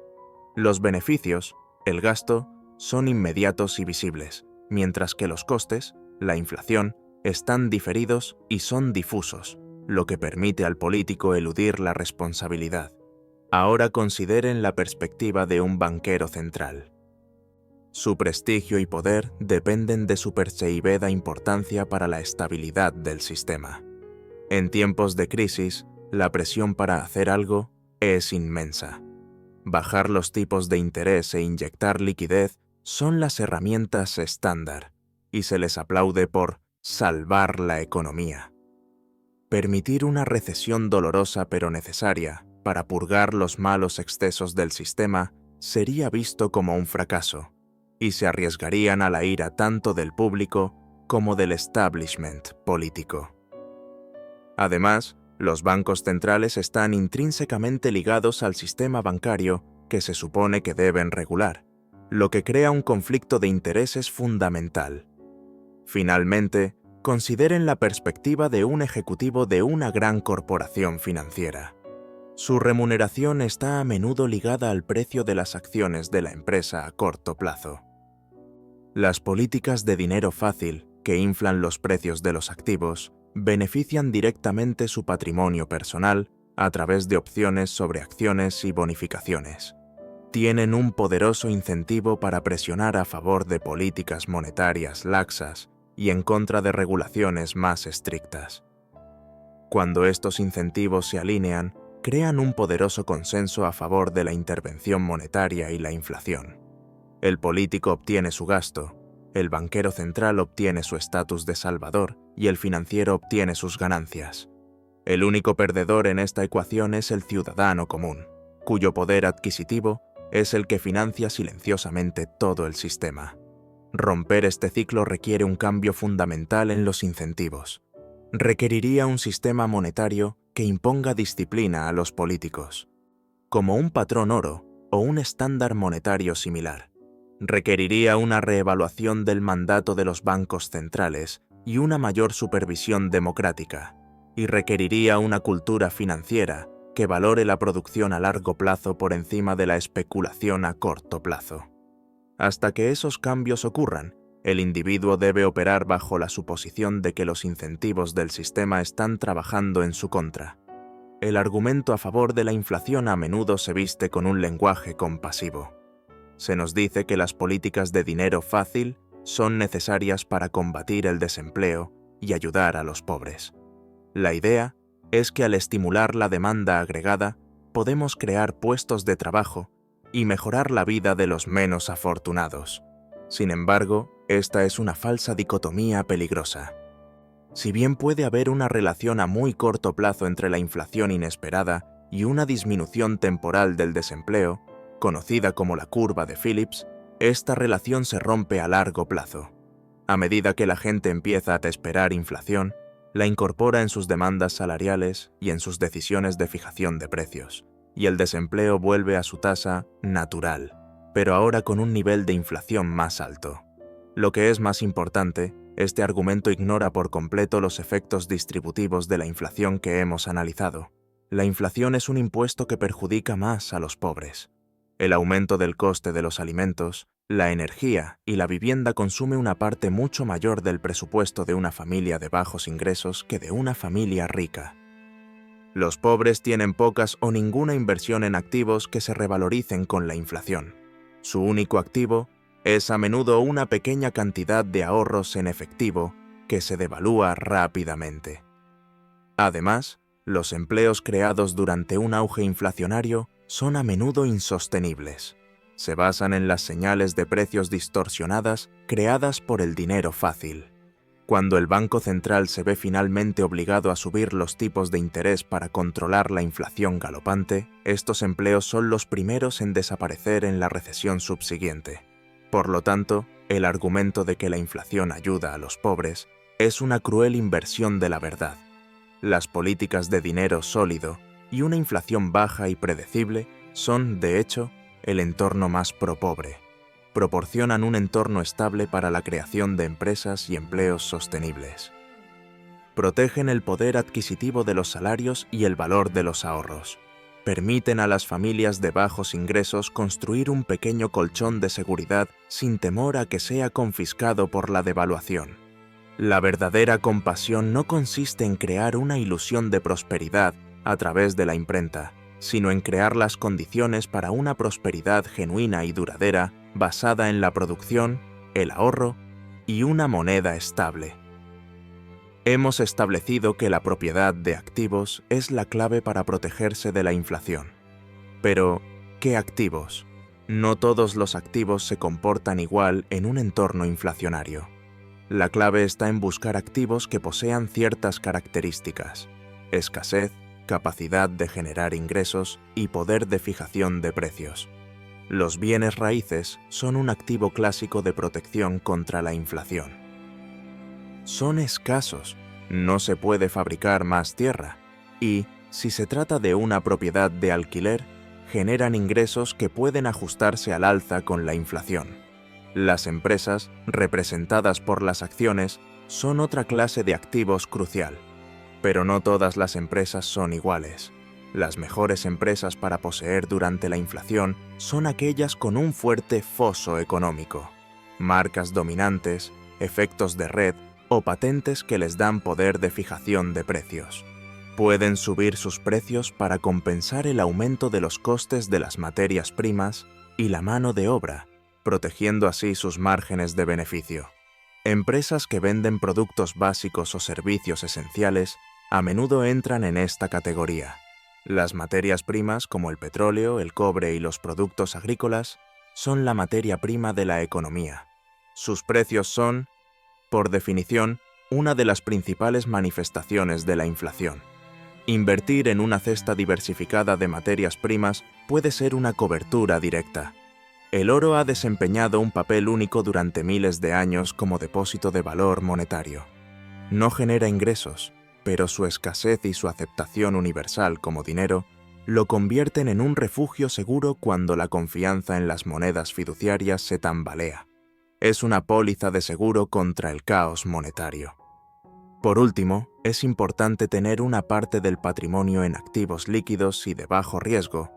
Los beneficios, el gasto, son inmediatos y visibles, mientras que los costes, la inflación, están diferidos y son difusos, lo que permite al político eludir la responsabilidad. Ahora consideren la perspectiva de un banquero central. Su prestigio y poder dependen de su percibida importancia para la estabilidad del sistema. En tiempos de crisis, la presión para hacer algo es inmensa. Bajar los tipos de interés e inyectar liquidez son las herramientas estándar, y se les aplaude por salvar la economía. Permitir una recesión dolorosa pero necesaria para purgar los malos excesos del sistema sería visto como un fracaso, y se arriesgarían a la ira tanto del público como del establishment político. Además, los bancos centrales están intrínsecamente ligados al sistema bancario que se supone que deben regular, lo que crea un conflicto de intereses fundamental. Finalmente, consideren la perspectiva de un ejecutivo de una gran corporación financiera. Su remuneración está a menudo ligada al precio de las acciones de la empresa a corto plazo. Las políticas de dinero fácil, que inflan los precios de los activos, benefician directamente su patrimonio personal a través de opciones sobre acciones y bonificaciones. Tienen un poderoso incentivo para presionar a favor de políticas monetarias laxas y en contra de regulaciones más estrictas. Cuando estos incentivos se alinean, crean un poderoso consenso a favor de la intervención monetaria y la inflación. El político obtiene su gasto, el banquero central obtiene su estatus de salvador y el financiero obtiene sus ganancias. El único perdedor en esta ecuación es el ciudadano común, cuyo poder adquisitivo es el que financia silenciosamente todo el sistema. Romper este ciclo requiere un cambio fundamental en los incentivos. Requeriría un sistema monetario que imponga disciplina a los políticos, como un patrón oro o un estándar monetario similar. Requeriría una reevaluación del mandato de los bancos centrales y una mayor supervisión democrática, y requeriría una cultura financiera que valore la producción a largo plazo por encima de la especulación a corto plazo. Hasta que esos cambios ocurran, el individuo debe operar bajo la suposición de que los incentivos del sistema están trabajando en su contra. El argumento a favor de la inflación a menudo se viste con un lenguaje compasivo. Se nos dice que las políticas de dinero fácil son necesarias para combatir el desempleo y ayudar a los pobres. La idea es que al estimular la demanda agregada, podemos crear puestos de trabajo y mejorar la vida de los menos afortunados. Sin embargo, esta es una falsa dicotomía peligrosa. Si bien puede haber una relación a muy corto plazo entre la inflación inesperada y una disminución temporal del desempleo, conocida como la curva de Phillips, esta relación se rompe a largo plazo. A medida que la gente empieza a esperar inflación, la incorpora en sus demandas salariales y en sus decisiones de fijación de precios, y el desempleo vuelve a su tasa natural, pero ahora con un nivel de inflación más alto. Lo que es más importante, este argumento ignora por completo los efectos distributivos de la inflación que hemos analizado. La inflación es un impuesto que perjudica más a los pobres. El aumento del coste de los alimentos, la energía y la vivienda consume una parte mucho mayor del presupuesto de una familia de bajos ingresos que de una familia rica. Los pobres tienen pocas o ninguna inversión en activos que se revaloricen con la inflación. Su único activo es a menudo una pequeña cantidad de ahorros en efectivo que se devalúa rápidamente. Además, los empleos creados durante un auge inflacionario son a menudo insostenibles. Se basan en las señales de precios distorsionadas creadas por el dinero fácil. Cuando el Banco Central se ve finalmente obligado a subir los tipos de interés para controlar la inflación galopante, estos empleos son los primeros en desaparecer en la recesión subsiguiente. Por lo tanto, el argumento de que la inflación ayuda a los pobres es una cruel inversión de la verdad. Las políticas de dinero sólido y una inflación baja y predecible son, de hecho, el entorno más pro-pobre. Proporcionan un entorno estable para la creación de empresas y empleos sostenibles. Protegen el poder adquisitivo de los salarios y el valor de los ahorros. Permiten a las familias de bajos ingresos construir un pequeño colchón de seguridad sin temor a que sea confiscado por la devaluación. La verdadera compasión no consiste en crear una ilusión de prosperidad a través de la imprenta, sino en crear las condiciones para una prosperidad genuina y duradera basada en la producción, el ahorro y una moneda estable. Hemos establecido que la propiedad de activos es la clave para protegerse de la inflación. Pero, ¿qué activos? No todos los activos se comportan igual en un entorno inflacionario. La clave está en buscar activos que posean ciertas características: escasez, capacidad de generar ingresos y poder de fijación de precios. Los bienes raíces son un activo clásico de protección contra la inflación. Son escasos, no se puede fabricar más tierra y, si se trata de una propiedad de alquiler, generan ingresos que pueden ajustarse al alza con la inflación. Las empresas, representadas por las acciones, son otra clase de activos crucial. Pero no todas las empresas son iguales. Las mejores empresas para poseer durante la inflación son aquellas con un fuerte foso económico, marcas dominantes, efectos de red o patentes que les dan poder de fijación de precios. Pueden subir sus precios para compensar el aumento de los costes de las materias primas y la mano de obra, protegiendo así sus márgenes de beneficio. Empresas que venden productos básicos o servicios esenciales a menudo entran en esta categoría. Las materias primas como el petróleo, el cobre y los productos agrícolas son la materia prima de la economía. Sus precios son, por definición, una de las principales manifestaciones de la inflación. Invertir en una cesta diversificada de materias primas puede ser una cobertura directa. El oro ha desempeñado un papel único durante miles de años como depósito de valor monetario. No genera ingresos, pero su escasez y su aceptación universal como dinero lo convierten en un refugio seguro cuando la confianza en las monedas fiduciarias se tambalea. Es una póliza de seguro contra el caos monetario. Por último, es importante tener una parte del patrimonio en activos líquidos y de bajo riesgo,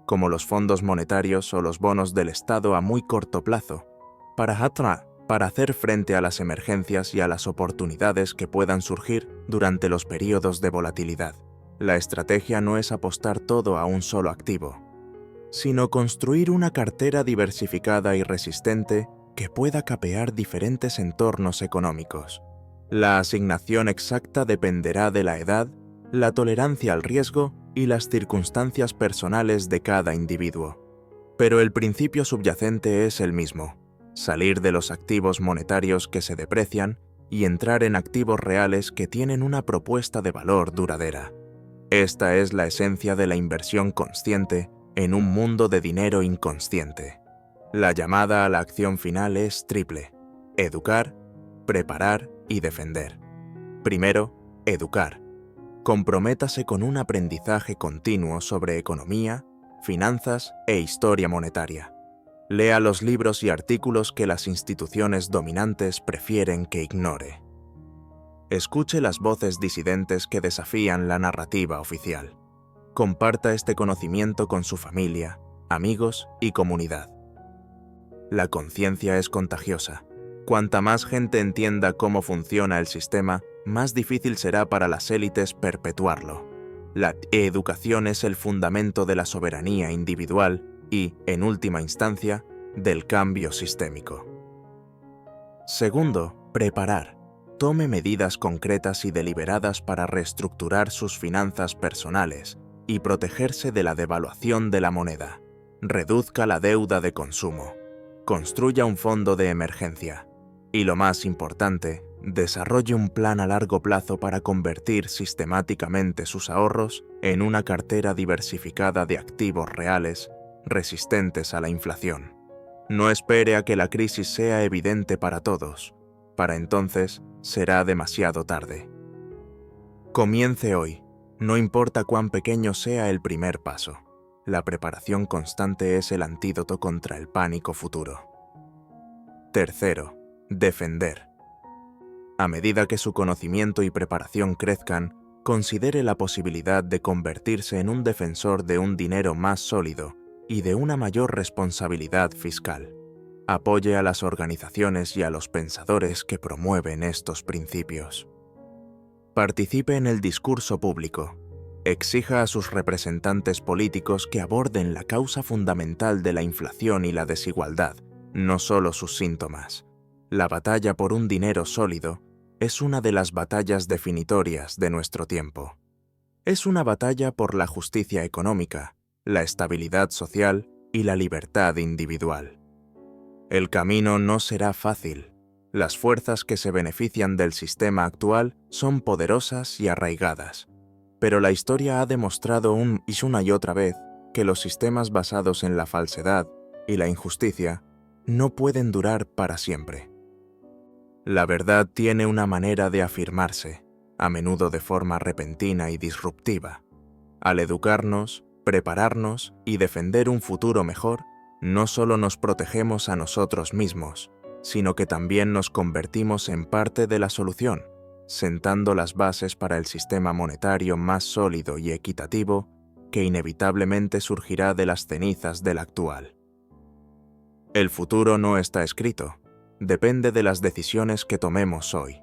como los fondos monetarios o los bonos del Estado a muy corto plazo, para hacer frente a las emergencias y a las oportunidades que puedan surgir durante los periodos de volatilidad. La estrategia no es apostar todo a un solo activo, sino construir una cartera diversificada y resistente que pueda capear diferentes entornos económicos. La asignación exacta dependerá de la edad, la tolerancia al riesgo y las circunstancias personales de cada individuo. Pero el principio subyacente es el mismo: salir de los activos monetarios que se deprecian y entrar en activos reales que tienen una propuesta de valor duradera. Esta es la esencia de la inversión consciente en un mundo de dinero inconsciente. La llamada a la acción final es triple: educar, preparar y defender. Primero, educar. Comprométase con un aprendizaje continuo sobre economía, finanzas e historia monetaria. Lea los libros y artículos que las instituciones dominantes prefieren que ignore. Escuche las voces disidentes que desafían la narrativa oficial. Comparta este conocimiento con su familia, amigos y comunidad. La conciencia es contagiosa. Cuanta más gente entienda cómo funciona el sistema, más difícil será para las élites perpetuarlo. La educación es el fundamento de la soberanía individual y, en última instancia, del cambio sistémico. Segundo, preparar. Tome medidas concretas y deliberadas para reestructurar sus finanzas personales y protegerse de la devaluación de la moneda. Reduzca la deuda de consumo. Construya un fondo de emergencia. Y lo más importante, desarrolle un plan a largo plazo para convertir sistemáticamente sus ahorros en una cartera diversificada de activos reales resistentes a la inflación. No espere a que la crisis sea evidente para todos. Para entonces, será demasiado tarde. Comience hoy, no importa cuán pequeño sea el primer paso. la preparación constante es el antídoto contra el pánico futuro. Tercero, defender. A medida que su conocimiento y preparación crezcan, considere la posibilidad de convertirse en un defensor de un dinero más sólido y de una mayor responsabilidad fiscal. Apoye a las organizaciones y a los pensadores que promueven estos principios. Participe en el discurso público. Exija a sus representantes políticos que aborden la causa fundamental de la inflación y la desigualdad, no solo sus síntomas. La batalla por un dinero sólido es una de las batallas definitorias de nuestro tiempo. Es una batalla por la justicia económica, la estabilidad social y la libertad individual. El camino no será fácil. Las fuerzas que se benefician del sistema actual son poderosas y arraigadas, pero la historia ha demostrado una y otra vez que los sistemas basados en la falsedad y la injusticia no pueden durar para siempre. La verdad tiene una manera de afirmarse, a menudo de forma repentina y disruptiva. Al educarnos, prepararnos y defender un futuro mejor, no solo nos protegemos a nosotros mismos, sino que también nos convertimos en parte de la solución, sentando las bases para el sistema monetario más sólido y equitativo que inevitablemente surgirá de las cenizas del actual. El futuro no está escrito, depende de las decisiones que tomemos hoy.